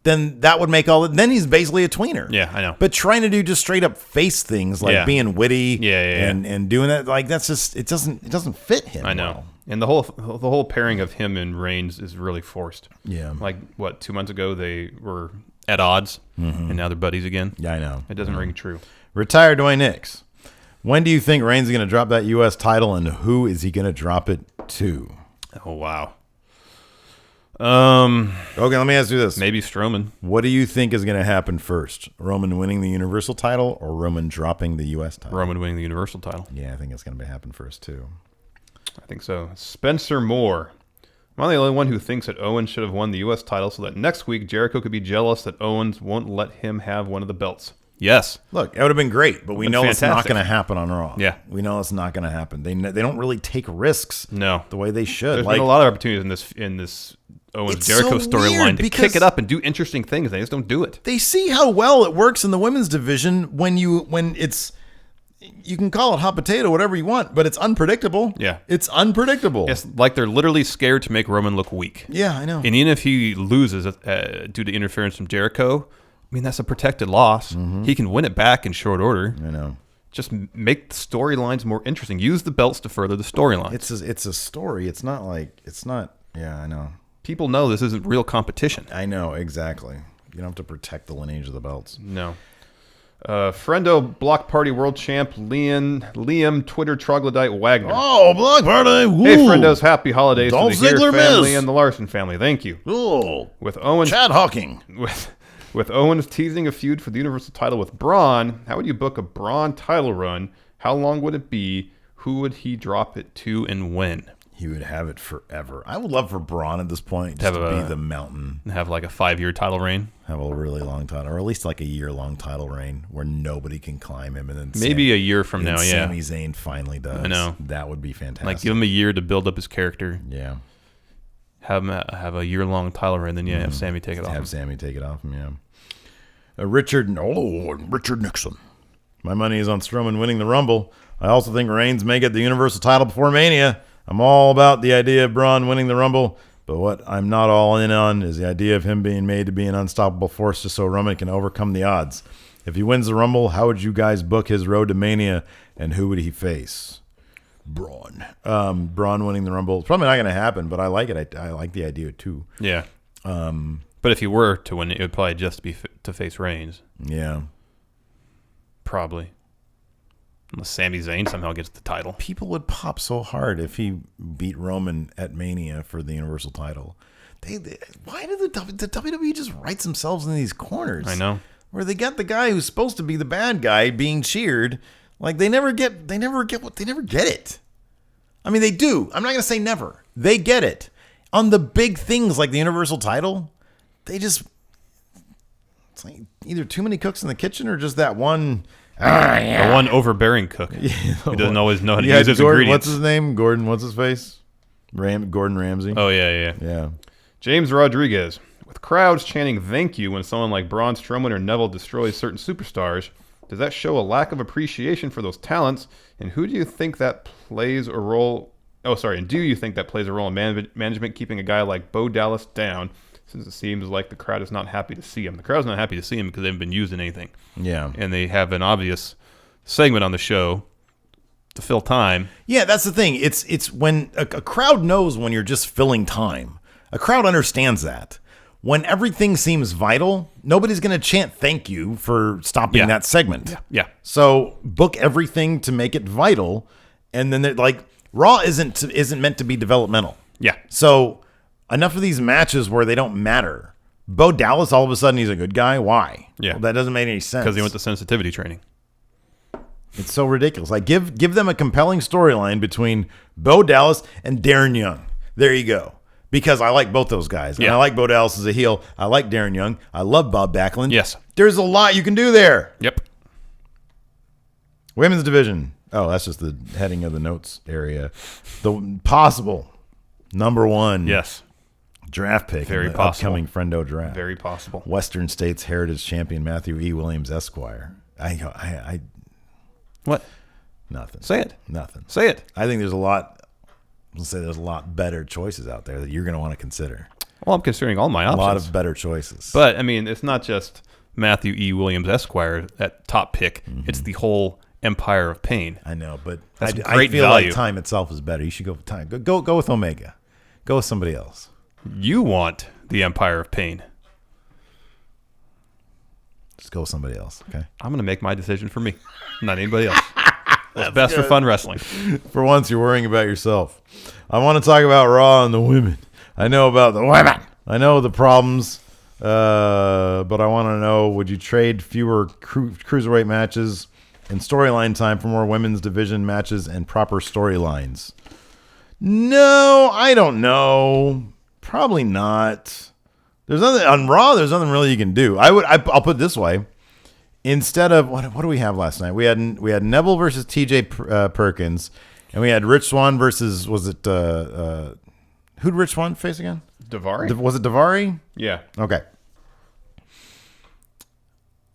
then that would make all. Then he's basically a tweener. Yeah, I know. But trying to do just straight up face things like being witty, Yeah. and doing that, like that's just it doesn't fit him. I know. well. And the whole pairing of him and Reigns is really forced. Yeah. Like, 2 months ago they were at odds, and now they're buddies again. Yeah, I know. It doesn't ring true. Retired Dwayne Nix. When do you think Reigns is going to drop that U.S. title, and who is he going to drop it to? Oh, wow. Okay, let me ask you this. Maybe Strowman. What do you think is going to happen first? Roman winning the Universal title or Roman dropping the U.S. title? Roman winning the Universal title. Yeah, I think it's going to happen first, too. I think so. Spencer Moore. I'm the only one who thinks that Owens should have won the U.S. title so that next week Jericho could be jealous that Owens won't let him have one of the belts. Yes. Look, it would have been great, but we know it's not fantastic. going to happen on Raw. Yeah. We know it's not going to happen. They don't really take risks No. the way they should. There's been a lot of opportunities in this Owens Jericho so storyline weird to because kick it up and do interesting things. They just don't do it. They see how well it works in the women's division when it's you can call it hot potato, whatever you want, but it's unpredictable. Yeah. It's unpredictable. It's like they're literally scared to make Roman look weak. Yeah, I know. And even if he loses due to interference from Jericho, I mean, that's a protected loss. He can win it back in short order. I know. Just make the storylines more interesting. Use the belts to further the storyline. It's a story. It's not. Yeah, I know. People know this isn't real competition. I know, exactly. You don't have to protect the lineage of the belts. No. Friendo Block Party World Champ Liam Twitter Troglodyte Wagner. Oh, Block Party! Woo. Hey, Friendos, happy holidays Dolph to the Gear Ziggler family miss. and the Larson family. Thank you. Oh, With Owens Chad Hawking. with Owens teasing a feud for the Universal title with Braun, how would you book a Braun title run? How long would it be? Who would he drop it to and when? He would have it forever. I would love for Braun at this point just to be the mountain. Have like a 5-year title reign? Have a really long title, or at least like a year-long title reign where nobody can climb him. And then Maybe a year from now, yeah. Sami Zayn finally does. I know. That would be fantastic. Like, give him a year to build up his character. Yeah. Have him have a year-long title reign, then have Sammy take it off. Have Sammy take it off him, yeah. Richard Nixon. My money is on Strowman winning the Rumble. I also think Reigns may get the Universal title before Mania. I'm all about the idea of Braun winning the Rumble, but what I'm not all in on is the idea of him being made to be an unstoppable force just so Roman can overcome the odds. If he wins the Rumble, how would you guys book his road to Mania, and who would he face? Braun. Braun winning the Rumble. It's probably not going to happen, but I like it. I like the idea too. Yeah. But if he were to win it, would probably just be to face Reigns. Yeah. Probably. Unless Sami Zayn somehow gets the title. People would pop so hard if he beat Roman at Mania for the Universal title. Why do the WWE just writes themselves in these corners? I know. Where they got the guy who's supposed to be the bad guy being cheered. Like they never get it. I mean, they do. I'm not going to say never. They get it. On the big things like the Universal title, it's like either too many cooks in the kitchen or just that one. The one overbearing cook who doesn't always know how to use his Gordon, ingredients. what's his name? Gordon, what's his face? Gordon Ramsay. Oh, yeah. Yeah. James Rodriguez. With crowds chanting thank you when someone like Braun Strowman or Neville destroys certain superstars, does that show a lack of appreciation for those talents? And who do you think that plays a role? Oh, sorry. And do you think that plays a role in management keeping a guy like Bo Dallas down, since it seems like the crowd is not happy to see him? The crowd's not happy to see him because they haven't been used in anything. Yeah. And they have an obvious segment on the show to fill time. Yeah, that's the thing. It's when a crowd knows when you're just filling time. A crowd understands that. When everything seems vital, nobody's going to chant thank you for stopping that segment. Yeah. So book everything to make it vital, and then they're like Raw isn't meant to be developmental. Yeah. So enough of these matches where they don't matter. Bo Dallas, all of a sudden, he's a good guy. Why? Yeah. Well, that doesn't make any sense. Because he went to sensitivity training. It's so ridiculous. Like give them a compelling storyline between Bo Dallas and Darren Young. There you go. Because I like both those guys. And I like Bo Dallas as a heel. I like Darren Young. I love Bob Backlund. Yes. There's a lot you can do there. Yep. Women's division. Oh, that's just the heading of the notes area. The possible number one draft pick Very in the possible. upcoming Friendo draft. Very possible. Western States Heritage Champion Matthew E. Williams, Esquire. I What? nothing. Say it. Nothing. Say it. I think there's a lot. Let's say there's a lot better choices out there that you're going to want to consider. Well, I'm considering all my A options. lot of better choices. But, I mean, it's not just Matthew E. Williams, Esquire, at top pick. It's the whole Empire of Pain. I know, but That's I great feel value. like time itself is better. You should go with time. Go with Omega. Go with somebody else. You want the Empire of Pain. Just go with somebody else, okay? I'm going to make my decision for me, not anybody else. What's best for fun wrestling. For once, you're worrying about yourself. I want to talk about Raw and the women. I know about the women. I know the problems, but I want to know, would you trade fewer cruiserweight matches and storyline time for more women's division matches and proper storylines? No, I don't know. Probably not. There's nothing on Raw. There's nothing really you can do. I'll put it this way. Instead of what do we have last night? We had Neville versus T.J. Perkins, and we had Rich Swann versus who'd Rich Swann face again? Daivari? Was it Daivari? Yeah. Okay.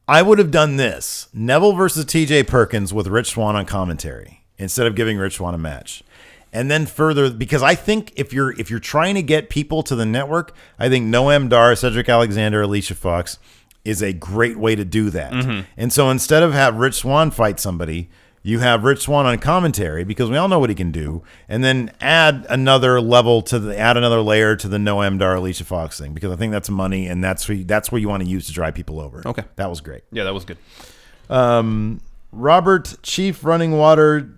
I would have done this: Neville versus T.J. Perkins with Rich Swann on commentary instead of giving Rich Swann a match. And then further, because I think if you're trying to get people to the network, I think Noam Dar, Cedric Alexander, Alicia Fox is a great way to do that. And so instead of have Rich Swann fight somebody, you have Rich Swann on commentary because we all know what he can do, and then add another layer to the Noam Dar, Alicia Fox thing, because I think that's money, and that's where you want to use to drive people over. Okay. That was great. Yeah, that was good. Robert Chief Running Water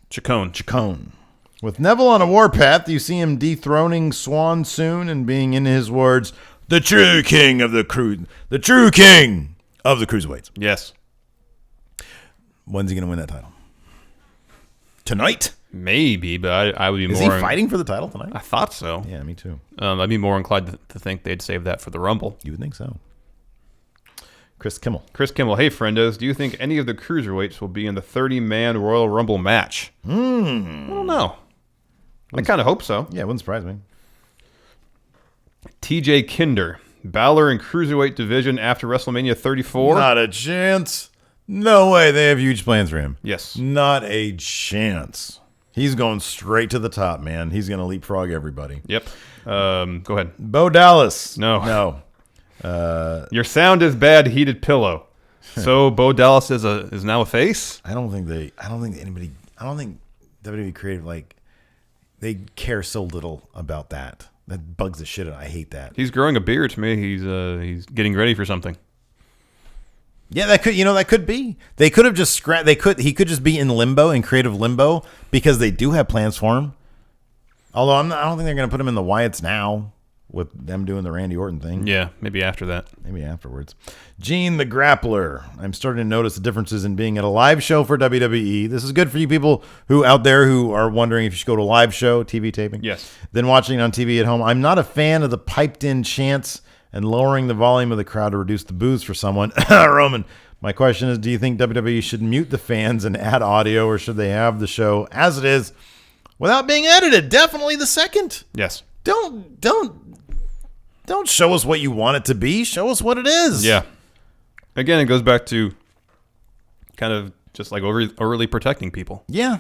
Chacon. With Neville on a warpath, you see him dethroning Swan soon and being, in his words, the true king of the cruiserweights. Yes. When's he going to win that title? Tonight? Maybe, but I would be Is more... he fighting for the title tonight? I thought so. Yeah, me too. I'd be more inclined to think they'd save that for the Rumble. You would think so. Chris Kimmel. Chris Kimmel, hey, friendos, do you think any of the cruiserweights will be in the 30-man Royal Rumble match? I don't know. I kind of hope so. Yeah, it wouldn't surprise me. TJ Kinder, Balor in cruiserweight division after WrestleMania 34? Not a chance. No way. They have huge plans for him. Yes. Not a chance. He's going straight to the top, man. He's going to leapfrog everybody. Yep. Go ahead. Bo Dallas. No. Your sound is bad, heated pillow. So Bo Dallas is now a face? I don't think WWE Creative, they care so little about that. That bugs the shit out. I hate that. He's growing a beard to me. He's getting ready for something. Yeah, that could be. They could have just scrapped. He could just be in limbo, in creative limbo, because they do have plans for him. Although I don't think they're going to put him in the Wyatts now with them doing the Randy Orton thing. Yeah, maybe after that. Maybe afterwards. Gene the Grappler. I'm starting to notice the differences in being at a live show for WWE. This is good for you people who out there who are wondering if you should go to a live show, TV taping. Yes. Then watching on TV at home. I'm not a fan of the piped-in chants and lowering the volume of the crowd to reduce the boos for someone. Roman, my question is, do you think WWE should mute the fans and add audio, or should they have the show as it is without being edited? Definitely the second. Yes. Don't show us what you want it to be. Show us what it is. Yeah. Again, it goes back to kind of just like overly protecting people. Yeah.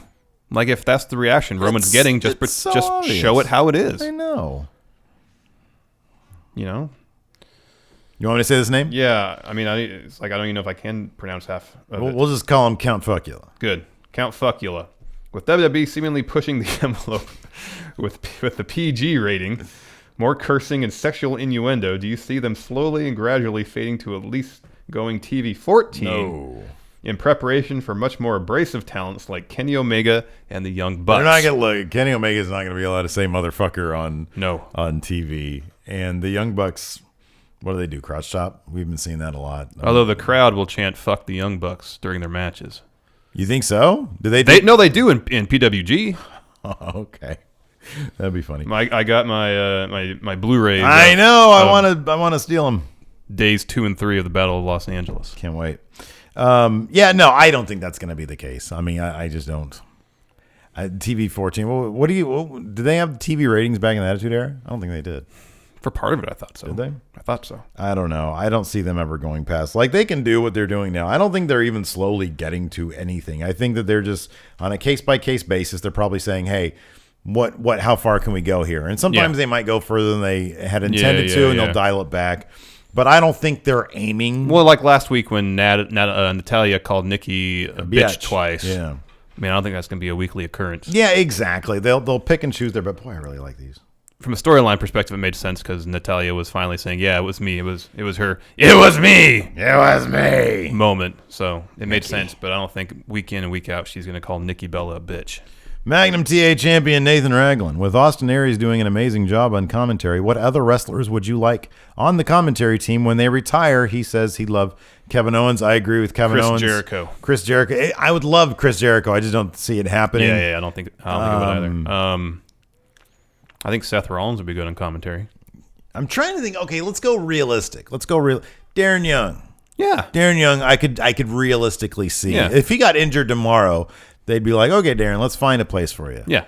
Like if that's the reaction Roman's getting, just obvious. show it how it is. I know. You know? You want me to say this name? Yeah. I mean, it's like I don't even know if I can pronounce half of it. We'll just call him Count Fuckula. Good. Count Fuckula. With WWE seemingly pushing the envelope with the PG rating, more cursing and sexual innuendo, do you see them slowly and gradually fading to at least going TV-14 No. in preparation for much more abrasive talents like Kenny Omega and the Young Bucks? They're not going to look. Kenny Omega is not going to be allowed to say motherfucker on TV. And the Young Bucks, what do they do? Crotch chop? We've been seeing that a lot. Although the crowd will chant "fuck the Young Bucks" during their matches. You think so? Do they? No, they do in PWG. Oh, okay. That'd be funny. I got my Blu-rays. I know. I want to steal them. Days 2 and 3 of the Battle of Los Angeles. Can't wait. Yeah, no, I don't think that's going to be the case. I mean, I just don't. TV 14. What did they have TV ratings back in the Attitude Era? I don't think they did. For part of it, I thought so. Did they? I thought so. I don't know. I don't see them ever going past. Like, they can do what they're doing now. I don't think they're even slowly getting to anything. I think that they're just on a case-by-case basis. They're probably saying, hey, how far can we go here? And sometimes they might go further than they had intended to, and they'll dial it back. But I don't think they're aiming. Well, like last week when Natalia called Nikki a bitch twice. Yeah. I mean, I don't think that's going to be a weekly occurrence. Yeah, exactly. They'll pick and choose their, but boy, I really like these. From a storyline perspective, it made sense because Natalia was finally saying, yeah, it was me. It was her. It was me. It was me. Moment. So it made sense, but I don't think week in and week out she's going to call Nikki Bella a bitch. Magnum TA champion Nathan Ragland. With Austin Aries doing an amazing job on commentary, what other wrestlers would you like on the commentary team when they retire? He says he'd love Kevin Owens. I agree with Kevin Owens. Chris Jericho. I would love Chris Jericho. I just don't see it happening. Yeah. I don't think it would either. I think Seth Rollins would be good on commentary. I'm trying to think. Okay, let's go realistic. Darren Young. Yeah. Darren Young, I could realistically see. Yeah. If he got injured tomorrow, they'd be like, okay, Darren, let's find a place for you. Yeah.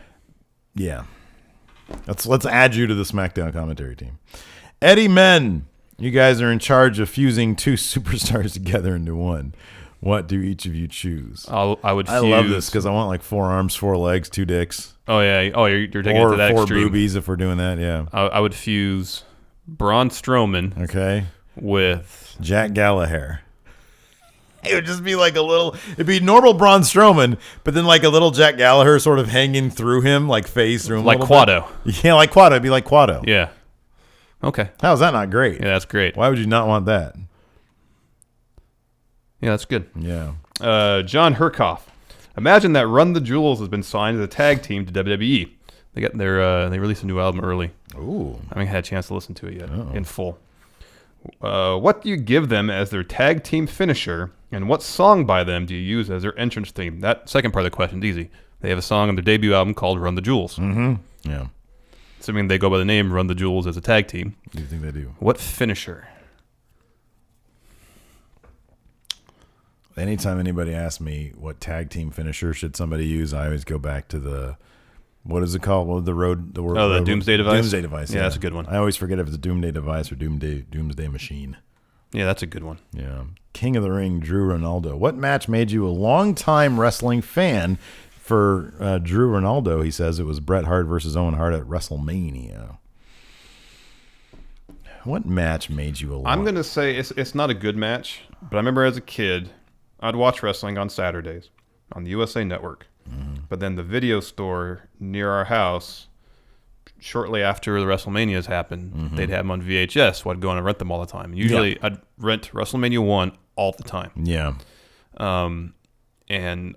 Yeah. Let's add you to the SmackDown commentary team. Eddie Men, you guys are in charge of fusing two superstars together into one. What do each of you choose? I love this because I want like 4 arms, 4 legs, 2 dicks. Oh, yeah. Oh, you're taking it to that or extreme. 4 boobies if we're doing that, yeah. I would fuse Braun Strowman with Jack Gallagher. It would just be like it'd be normal Braun Strowman, but then like a little Jack Gallagher sort of hanging through him, like phase through him. Like Quado. Yeah, like Quado. It'd be like Quado. Yeah. Okay. How's that not great? Yeah, that's great. Why would you not want that? Yeah, that's good. Yeah. John Herkoff. Imagine that Run the Jewels has been signed as a tag team to WWE. They got they released a new album early. Ooh. I haven't had a chance to listen to it yet in full. What do you give them as their tag team finisher, and what song by them do you use as their entrance theme? That second part of the question is easy. They have a song on their debut album called Run the Jewels. Mm-hmm. Yeah. Assuming they go by the name Run the Jewels as a tag team. Do you think they do? What finisher? Anytime anybody asks me what tag team finisher should somebody use, I always go back to the, what is it called? Well, the Doomsday Device? Doomsday Device, yeah. That's a good one. I always forget if it's a Doomsday Device or Doomsday Machine. Yeah, that's a good one. Yeah. King of the Ring, Drew Ronaldo. What match made you a long-time wrestling fan? For Drew Ronaldo, he says it was Bret Hart versus Owen Hart at WrestleMania. What match made you a long... I'm going to say it's not a good match, but I remember as a kid, I'd watch wrestling on Saturdays on the USA Network. Mm-hmm. But then the video store near our house, shortly after the WrestleManias happened, they'd have them on VHS, so I'd go in and rent them all the time. Usually I'd rent WrestleMania 1 all the time. Yeah. And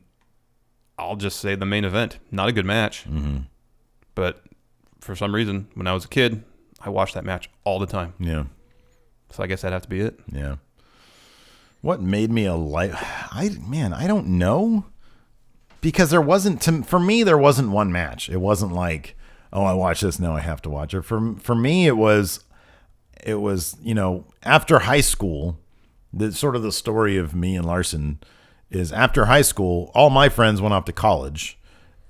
I'll just say the main event, not a good match. Mm-hmm. But for some reason, when I was a kid, I watched that match all the time. Yeah. So I guess that'd have to be it. Yeah. What made me a I don't know. Because there wasn't, for me, there wasn't one match. It wasn't like, oh, I watch this, now I have to watch it. For me, it was, after high school, the sort of the story of me and Larson is after high school, all my friends went off to college.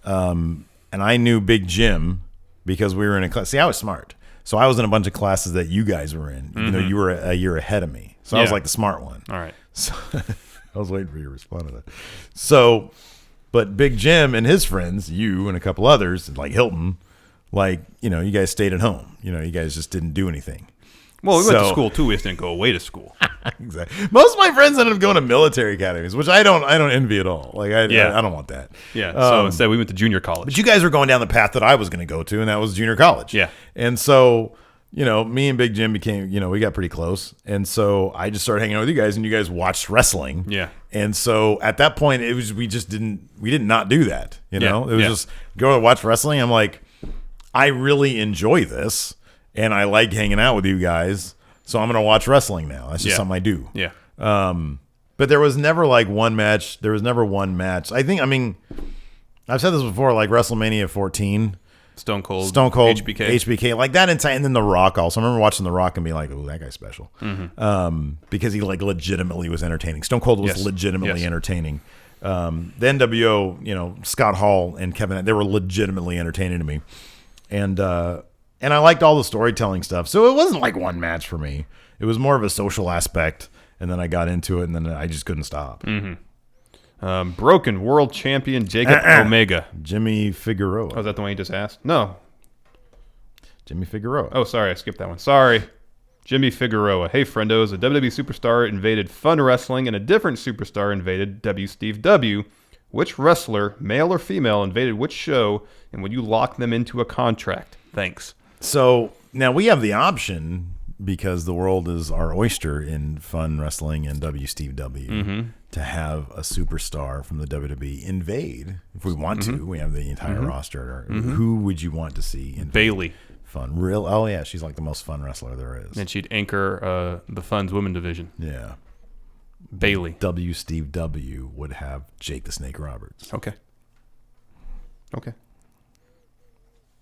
And I knew Big Jim because we were in a class. See, I was smart. So I was in a bunch of classes that you guys were in, even though you were a year ahead of me. So I was like the smart one. All right. So I was waiting for you to respond to that. So, but Big Jim and his friends, you and a couple others, like Hilton, you guys stayed at home. You guys just didn't do anything. Well, we went to school too. We just didn't go away to school. Exactly. Most of my friends ended up going to military academies, which I don't envy at all. I don't want that. Yeah. So instead, we went to junior college. But you guys were going down the path that I was going to go to, and that was junior college. Yeah. And so, me and Big Jim became, we got pretty close. And so I just started hanging out with you guys, and you guys watched wrestling. Yeah. And so at that point, it was we did not do that. It was Yeah. just go watch wrestling. I'm like, I really enjoy this, and I like hanging out with you guys. So I'm going to watch wrestling now. That's just something I do. Yeah. But there was never one match. There was never one match. I've said this before, like WrestleMania 14. Stone Cold, HBK, like that inside, and then The Rock also. I remember watching The Rock and being like, "Oh, that guy's special," because he like legitimately was entertaining. Stone Cold was legitimately entertaining. The NWO, Scott Hall and Kevin, they were legitimately entertaining to me, and I liked all the storytelling stuff. So it wasn't like one match for me. It was more of a social aspect, and then I got into it, and then I just couldn't stop. Broken World Champion Jacob Omega. Jimmy Figueroa. Oh, is that the one you just asked? No. Jimmy Figueroa. Oh, sorry. I skipped that one. Sorry. Jimmy Figueroa. Hey, friendos. A WWE superstar invaded Fun Wrestling and a different superstar invaded Steve W. Which wrestler, male or female, invaded which show, and would you lock them into a contract? Thanks. So now we have the option, because the world is our oyster in Fun Wrestling and Steve W, to have a superstar from the WWE invade. If we want to, we have the entire roster. Who would you want to see invade? Bailey. Fun. Real? Oh, yeah. She's like the most fun wrestler there is. And she'd anchor the Fun's women division. Yeah. Bailey. Steve W would have Jake the Snake Roberts. Okay.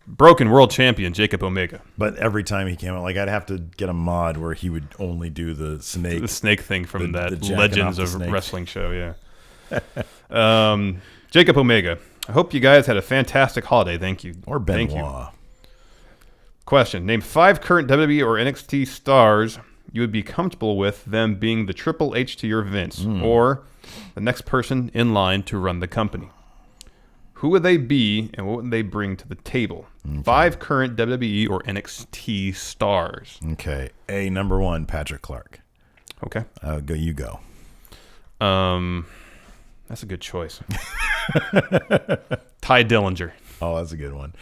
Broken World Champion Jacob Omega. But every time he came out, like I'd have to get a mod where he would only do the snake thing from the that Legends of snake. Wrestling show. Yeah. Jacob Omega. I hope you guys had a fantastic holiday. Thank you. Or Benoit. Thank you. Question: name 5 current WWE or NXT stars you would be comfortable with them being the Triple H to your Vince, or the next person in line to run the company. Who would they be, and what would they bring to the table? 5 current WWE or NXT stars. Okay. Number 1, Patrick Clark. Okay. You go. That's a good choice. Ty Dillinger. Oh, that's a good one.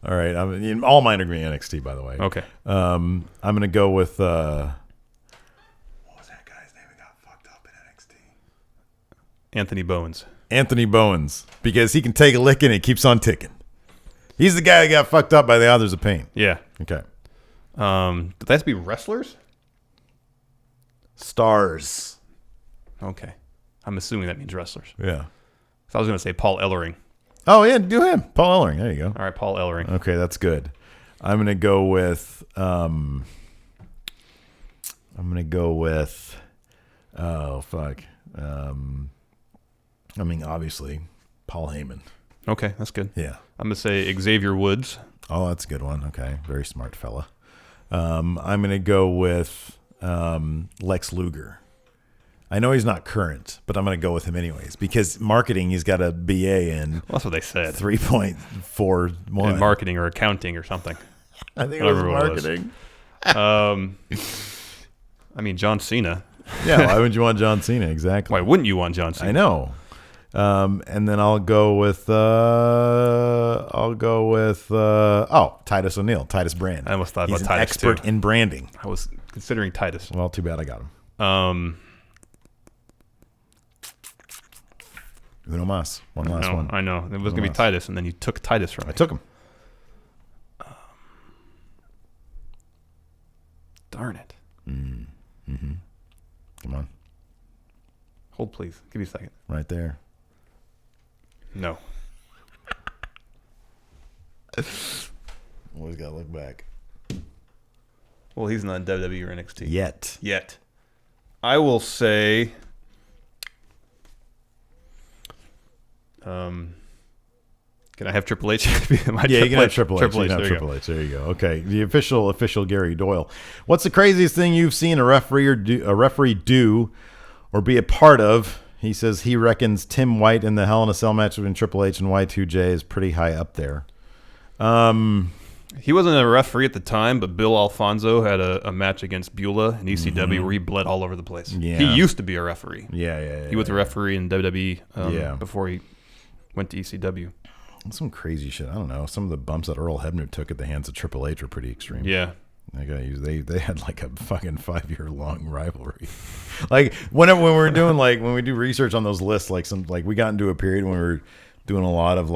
All right. All mine are going to NXT, by the way. Okay. I'm going to go with... what was that guy's name that got fucked up in NXT? Anthony Bowens. Anthony Bowens, because he can take a licking and it keeps on ticking. He's the guy that got fucked up by the Authors of Pain. Yeah. Okay. Do they have to be wrestlers? Stars. Okay. I'm assuming that means wrestlers. Yeah. So I was going to say Paul Ellering. Oh, yeah, do him. Paul Ellering. There you go. All right, Paul Ellering. Okay, that's good. I'm going to go with... oh, fuck. Obviously, Paul Heyman. Okay, that's good. Yeah. I'm going to say Xavier Woods. Oh, that's a good one. Okay, very smart fella. I'm going to go with Lex Luger. I know he's not current, but I'm going to go with him anyways, because marketing, he's got a BA in... Well, that's what they said. 3.41. In marketing or accounting or something. I think it was marketing. John Cena. Yeah, why would you want John Cena? Exactly. Why wouldn't you want John Cena? I know. And then I'll go with Titus O'Neil, Titus Brand. I almost thought He's about Titus expert too. in branding. I was considering Titus. Well, too bad I got him. Uno mas. One last one. I know. It was going to be Titus, and then you took Titus from me. I took him. Darn it. Mm-hmm. Come on. Hold, please. Give me a second. Right there. No. Always got to look back. Well, he's not in WWE or NXT. Yet. I will say... can I have Triple H? You can have Triple H. There you go. Okay, the official Gary Doyle. What's the craziest thing you've seen a referee do or be a part of? He says he reckons Tim White in the Hell in a Cell match between Triple H and Y2J is pretty high up there. He wasn't a referee at the time, but Bill Alfonso had a match against Beulah in ECW where he bled all over the place. Yeah. He used to be a referee. Yeah. He was a referee in WWE before he went to ECW. Some crazy shit. I don't know. Some of the bumps that Earl Hebner took at the hands of Triple H were pretty extreme. Yeah. They had like a fucking 5-year-long rivalry. Like when we're doing when we do research on those lists, we got into a period when we were doing a lot of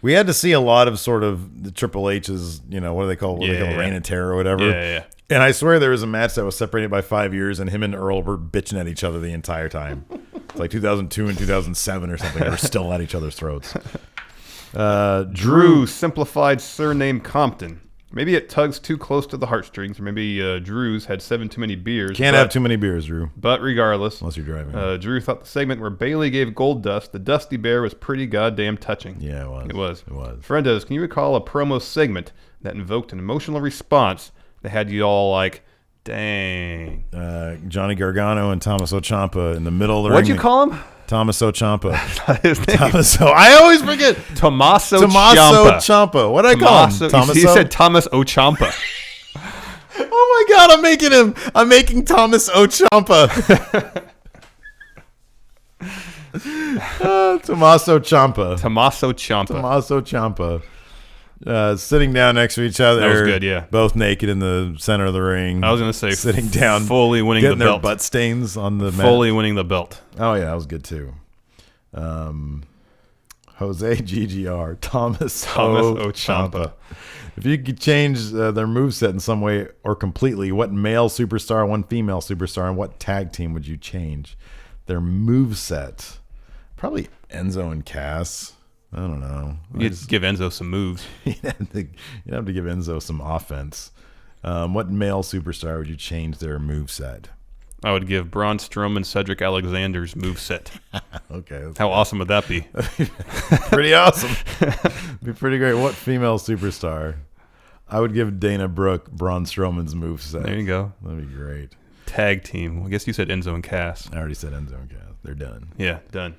we had to see a lot of sort of the Triple H's, what do they call Reign of Terror or whatever. Yeah. And I swear there was a match that was separated by 5 years, and him and Earl were bitching at each other the entire time. It's like 2002 and 2007 or something. They were still at each other's throats. Drew, simplified surname Compton. Maybe it tugs too close to the heartstrings, or maybe Drew's had 7 too many beers. Can't have too many beers, Drew. But regardless, unless you're driving. Drew thought the segment where Bailey gave Gold Dust the Dusty Bear was pretty goddamn touching. Yeah, it was. It was. Friendos, can you recall a promo segment that invoked an emotional response that had you all like, dang? Johnny Gargano and Tommaso Ciampa in the middle of the ring. What'd you call him? Tommaso Ciampa. His name. Tommaso. I always forget. Tommaso Ciampa. What did I call him? Tommaso? He said Thomas O'Ciampa. Oh my God! I'm making Thomas O'Ciampa. Tommaso Ciampa. Tommaso Ciampa. Tommaso Ciampa. Sitting down next to each other. That was good, yeah. Both naked in the center of the ring. I was going to say sitting down, fully winning the belt. Getting their butt stains on the mat. Fully winning the belt. Oh yeah, that was good too. Jose GGR, Thomas O'Ciampa. If you could change their moveset in some way or completely, what male superstar, one female superstar, and what tag team would you change their moveset? Probably Enzo and Cass. I don't know. You'd give Enzo some moves. You'd have to give Enzo some offense. What male superstar would you change their moveset? I would give Braun Strowman Cedric Alexander's moveset. Okay. How awesome would that be? Pretty awesome. Be pretty great. What female superstar? I would give Dana Brooke Braun Strowman's moveset. There you go. That'd be great. Tag team. Well, I guess you said Enzo and Cass. I already said Enzo and Cass. They're done. Yeah, done.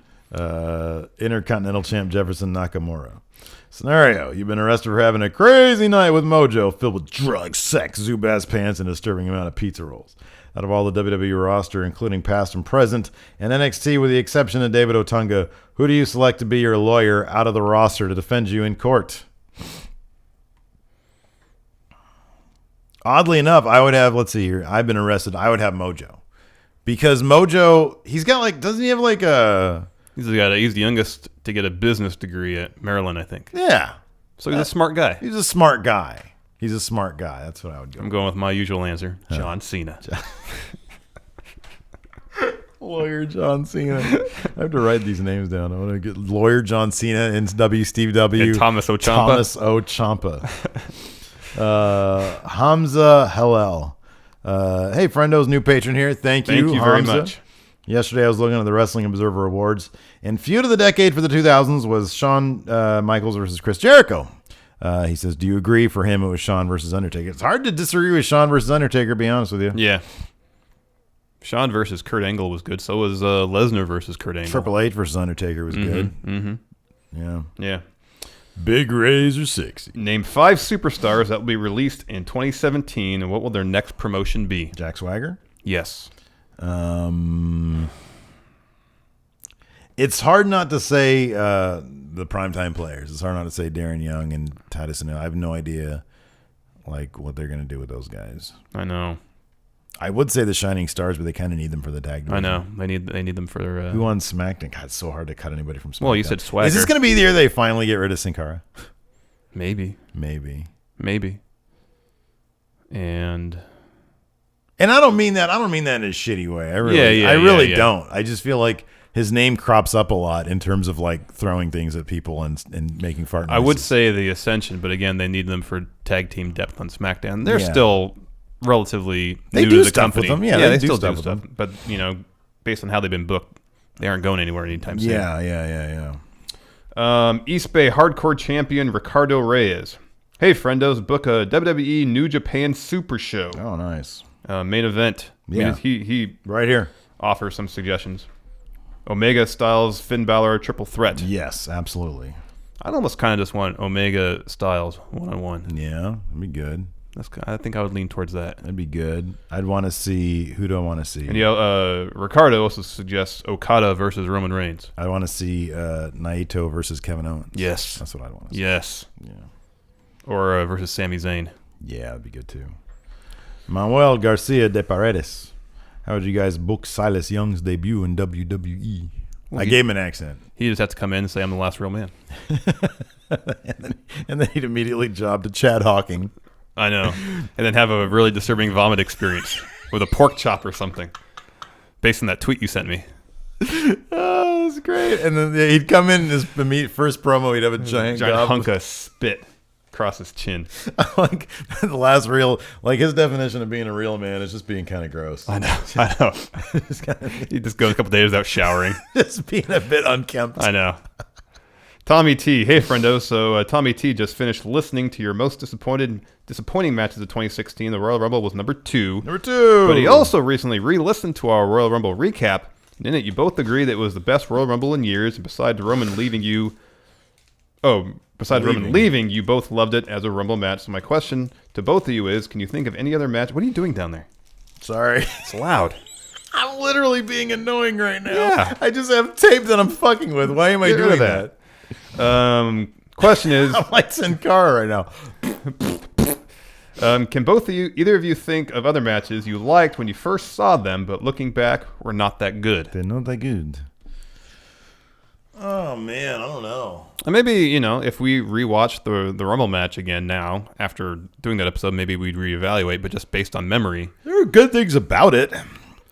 Intercontinental Champ Jefferson Nakamura. Scenario: you've been arrested for having a crazy night with Mojo filled with drugs, sex, Zubaz pants, and a disturbing amount of pizza rolls. Out of all the WWE roster, including past and present, and NXT with the exception of David Otunga, who do you select to be your lawyer out of the roster to defend you in court? Oddly enough, I would have, let's see here, I've been arrested, I would have Mojo. Because Mojo, he's got like, doesn't he have like a... He's the youngest to get a business degree at Maryland, I think. Yeah. So he's a smart guy. He's a smart guy. That's what I would go. I'm going with my usual answer, John Cena. Lawyer John Cena. I have to write these names down. I want to get Lawyer John Cena and Steve W. And Thomas O'Ciampa. Thomas O'Ciampa. Hamza Hillel. Hey, friendos, new patron here. Thank you Hamza. Very much. Yesterday, I was looking at the Wrestling Observer Awards, and feud of the decade for the 2000s was Shawn Michaels versus Chris Jericho. He says, do you agree? For him, it was Shawn versus Undertaker. It's hard to disagree with Shawn versus Undertaker, to be honest with you. Yeah. Shawn versus Kurt Angle was good. So was Lesnar versus Kurt Angle. Triple H versus Undertaker was good. Mm-hmm. Yeah. Yeah. Big Rays are sexy. Name 5 superstars that will be released in 2017, and what will their next promotion be? Jack Swagger? Yes. It's hard not to say the primetime players. It's hard not to say Darren Young and Titus O'Neil. I have no idea like what they're going to do with those guys. I know. I would say the Shining Stars, but they kind of need them for the tag division. I know. They need them for... Who on SmackDown? God, it's so hard to cut anybody from SmackDown. Well, you said Swagger. Is this going to be the year they finally get rid of Sin Cara? Maybe. And I don't mean that in a shitty way. I really don't. I just feel like his name crops up a lot in terms of like throwing things at people and making fart noises. I would say the Ascension, but again, they need them for tag team depth on SmackDown. They're still relatively new to the company. With them. Yeah, they still do with stuff. them. But based on how they've been booked, they aren't going anywhere anytime soon. Yeah. East Bay Hardcore Champion Ricardo Reyes. Hey, friendos, book a WWE New Japan Super Show. Oh, nice. Main event. Yeah. He right here offers some suggestions. Omega Styles, Finn Balor, triple threat. Yes, absolutely. I'd almost kind of just want Omega Styles one-on-one. Yeah, that'd be good. I think I would lean towards that. That'd be good. I'd want to see... Who do I want to see? And Ricardo also suggests Okada versus Roman Reigns. I want to see Naito versus Kevin Owens. Yes. That's what I'd want to see. Yes. Yeah. Or versus Sami Zayn. Yeah, that'd be good too. Manuel Garcia de Paredes. How would you guys book Silas Young's debut in WWE? Well, I gave him an accent. He just had to come in and say, I'm the last real man. and then he'd immediately job to Chad Hawking. I know. And then have a really disturbing vomit experience with a pork chop or something. Based on that tweet you sent me. Oh, that's great. And then he'd come in his first promo. He'd have a giant hunk of spit across his chin. Like the last real, like his definition of being a real man is just being kind of gross. I know. He just goes a couple days without showering. Just being a bit unkempt. I know. Tommy T. Hey, friendo. So Tommy T. just finished listening to your most disappointing matches of 2016. The Royal Rumble was number 2. But he also recently re-listened to our Royal Rumble recap. And in it, you both agree that it was the best Royal Rumble in years. And besides Roman leaving, you both loved it as a Rumble match. So my question to both of you is, can you think of any other match? What are you doing down there? Sorry. It's loud. I'm literally being annoying right now. Yeah. I just have tape that I'm fucking with. Why am I doing that? Question is, I'm like Sin Cara right now. can either of you think of other matches you liked when you first saw them, but looking back were not that good? They're not that good. Oh man, I don't know. And maybe, if we rewatch the Rumble match again now after doing that episode, maybe we'd reevaluate. But just based on memory, there are good things about it.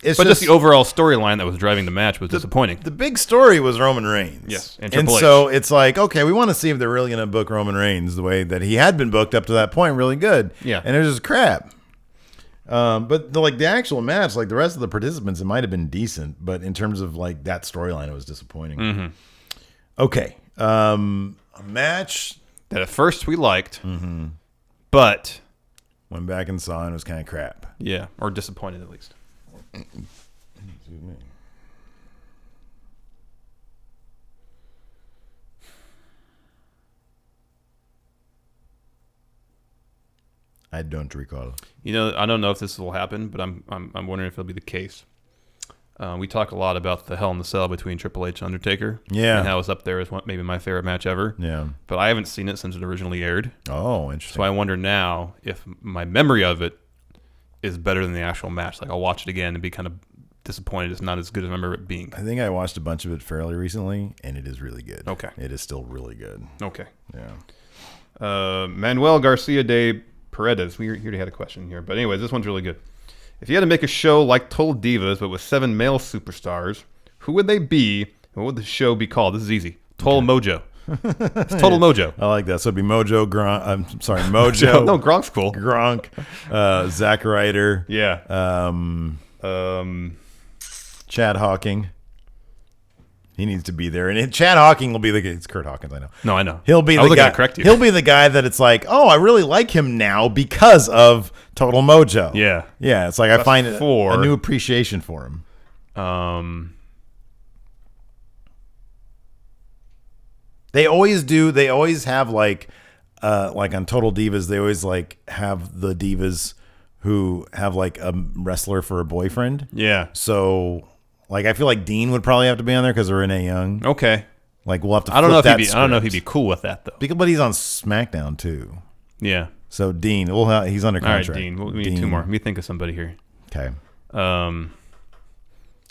But just the overall storyline that was driving the match was disappointing. The big story was Roman Reigns. Yes, and Triple H. So it's like, okay, we want to see if they're really going to book Roman Reigns the way that he had been booked up to that point really good. Yeah. And it was just crap. But the actual match, like the rest of the participants, it might have been decent. But in terms of like that storyline, it was disappointing. Mm-hmm. Okay. A match that at first we liked, but went back and saw and it was kind of crap. Yeah, or disappointed at least. I don't recall. I don't know if this will happen, but I'm wondering if it'll be the case. We talk a lot about the Hell in the Cell between Triple H and Undertaker. Yeah. And how it's up there as maybe my favorite match ever. Yeah. But I haven't seen it since it originally aired. Oh, interesting. So I wonder now if my memory of it is better than the actual match. Like I'll watch it again and be kind of disappointed it's not as good as I remember it being. I think I watched a bunch of it fairly recently, and it is really good. Okay. It is still really good. Okay. Yeah. Manuel Garcia de Paredes. We already had a question here. But anyways, this one's really good. If you had to make a show like Total Divas, but with 7 male superstars, who would they be, and what would the show be called? This is easy. Total Mojo. It's Total Mojo. I like that. So it'd be Mojo, Gronk. I'm sorry, Mojo. No, Gronk's cool. Gronk, Zack Ryder. Yeah. Chad Hawking. He needs to be there, and Chad Hawking will be the guy. It's Kurt Hawkins, I know. No, I know. He'll be I the was guy. Gonna correct you. He'll be the guy that it's like, oh, I really like him now because of Total Mojo. Yeah. Yeah. It's like I find a new appreciation for him. They always do. They always have like on Total Divas, they always like have the divas who have like a wrestler for a boyfriend. Yeah. So like I feel like Dean would probably have to be on there because of Renee Young. Okay. Like we'll have to. I don't know if he'd be cool with that though. But he's on SmackDown too. Yeah. So Dean, he's under contract. All right, Dean. We need 2 more. Let me think of somebody here. Okay.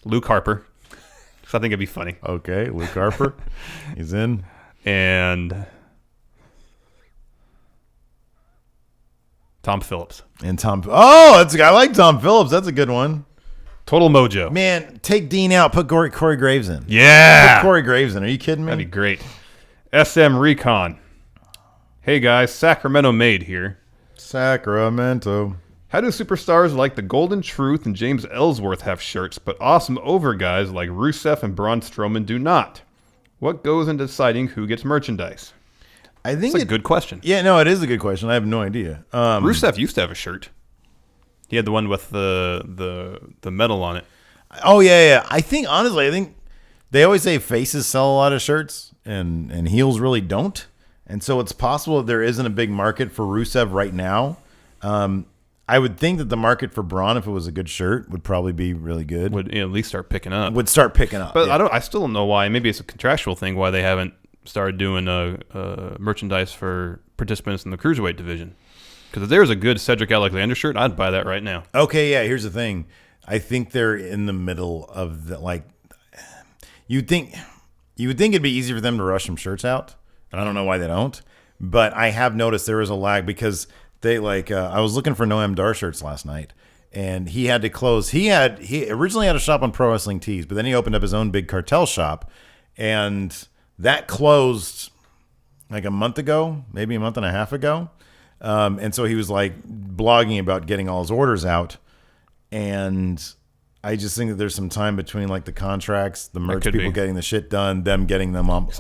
Luke Harper. Because I think it'd be funny. Okay, Luke Harper. He's in. And Tom Phillips. I like Tom Phillips. That's a good one. Total Mojo. Man, take Dean out. Put Corey Graves in. Yeah. Put Corey Graves in. Are you kidding me? That'd be great. SM Recon. Hey guys, Sacramento Made here. Sacramento. How do superstars like the Golden Truth and James Ellsworth have shirts, but awesome over guys like Rusev and Braun Strowman do not? What goes into deciding who gets merchandise? I think it's a good question. Yeah, no, it is a good question. I have no idea. Rusev used to have a shirt. He had the one with the medal on it. Oh yeah. I think they always say faces sell a lot of shirts and heels really don't. And so it's possible that there isn't a big market for Rusev right now. I would think that the market for Braun, if it was a good shirt, would probably be really good. Would at least start picking up. Would start picking up. But yeah. I still don't know why. Maybe it's a contractual thing why they haven't started doing merchandise for participants in the cruiserweight division. Because if there's a good Cedric Alexander shirt, I'd buy that right now. Okay, yeah. Here's the thing. I think they're in the middle of the like. You would think it'd be easy for them to rush some shirts out. And I don't know why they don't. But I have noticed there is a lag because they I was looking for Noam Dar shirts last night, and he had to close. He originally had a shop on Pro Wrestling Tees, but then he opened up his own big cartel shop, And that closed like a month ago, maybe a month and a half ago. And so he was like blogging about getting all his orders out. And I just think that there's some time between like the contracts, the merch people getting the shit done, them getting them up.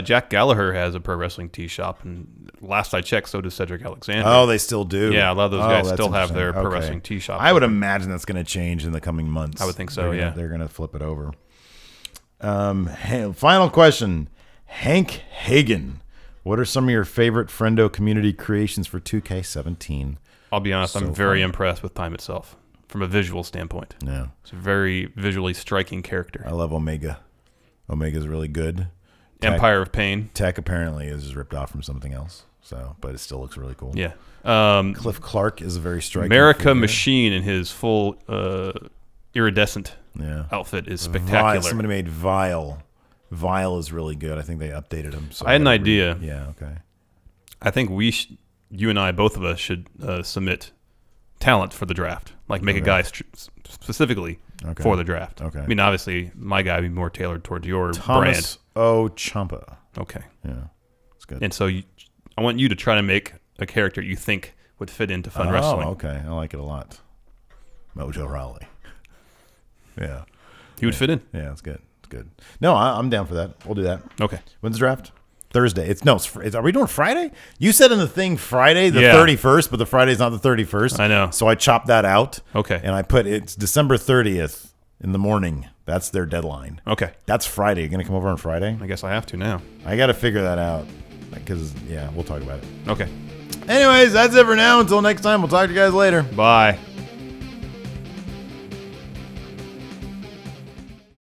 Jack Gallagher has a pro wrestling tee shop, and last I checked, so does Cedric Alexander. Oh, they still do? Yeah, a lot of those guys still have their pro wrestling tee shop. I would imagine that's going to change in the coming months. I would think so, They're going to flip it over. Final question. Hank Hagen. What are some of your favorite Friendo community creations for 2K17? I'll be honest, I'm very impressed with Time itself from a visual standpoint. Yeah. It's a very visually striking character. I love Omega. Omega's really good. Empire of Pain. Tech apparently is ripped off from something else, but it still looks really cool. Yeah. Cliff Clark is a very striking America figure. Machine in his full iridescent outfit is spectacular. Somebody made Vile. Vile is really good. I think they updated him. So I had an idea. Yeah, okay. I think you and I, both of us, should submit talent for the draft. Like make a guy specifically for the draft. Okay. I mean, obviously, my guy would be more tailored towards your Thomas brand. O. Ciampa. Okay. Yeah, it's good. And so I want you to try to make a character you think would fit into fun wrestling. Oh, okay. I like it a lot. Mojo Rawley. Yeah. He would fit in. Yeah, it's good. It's good. No, I'm down for that. We'll do that. Okay. When's the draft? Thursday. Are we doing Friday? You said in the thing Friday, the 31st, but the Friday's not the 31st. I know. So I chopped that out. Okay. And I put it's December 30th in the morning. That's their deadline. Okay. That's Friday. You're going to come over on Friday? I guess I have to now. I got to figure that out because, we'll talk about it. Okay. Anyways, that's it for now. Until next time, we'll talk to you guys later. Bye.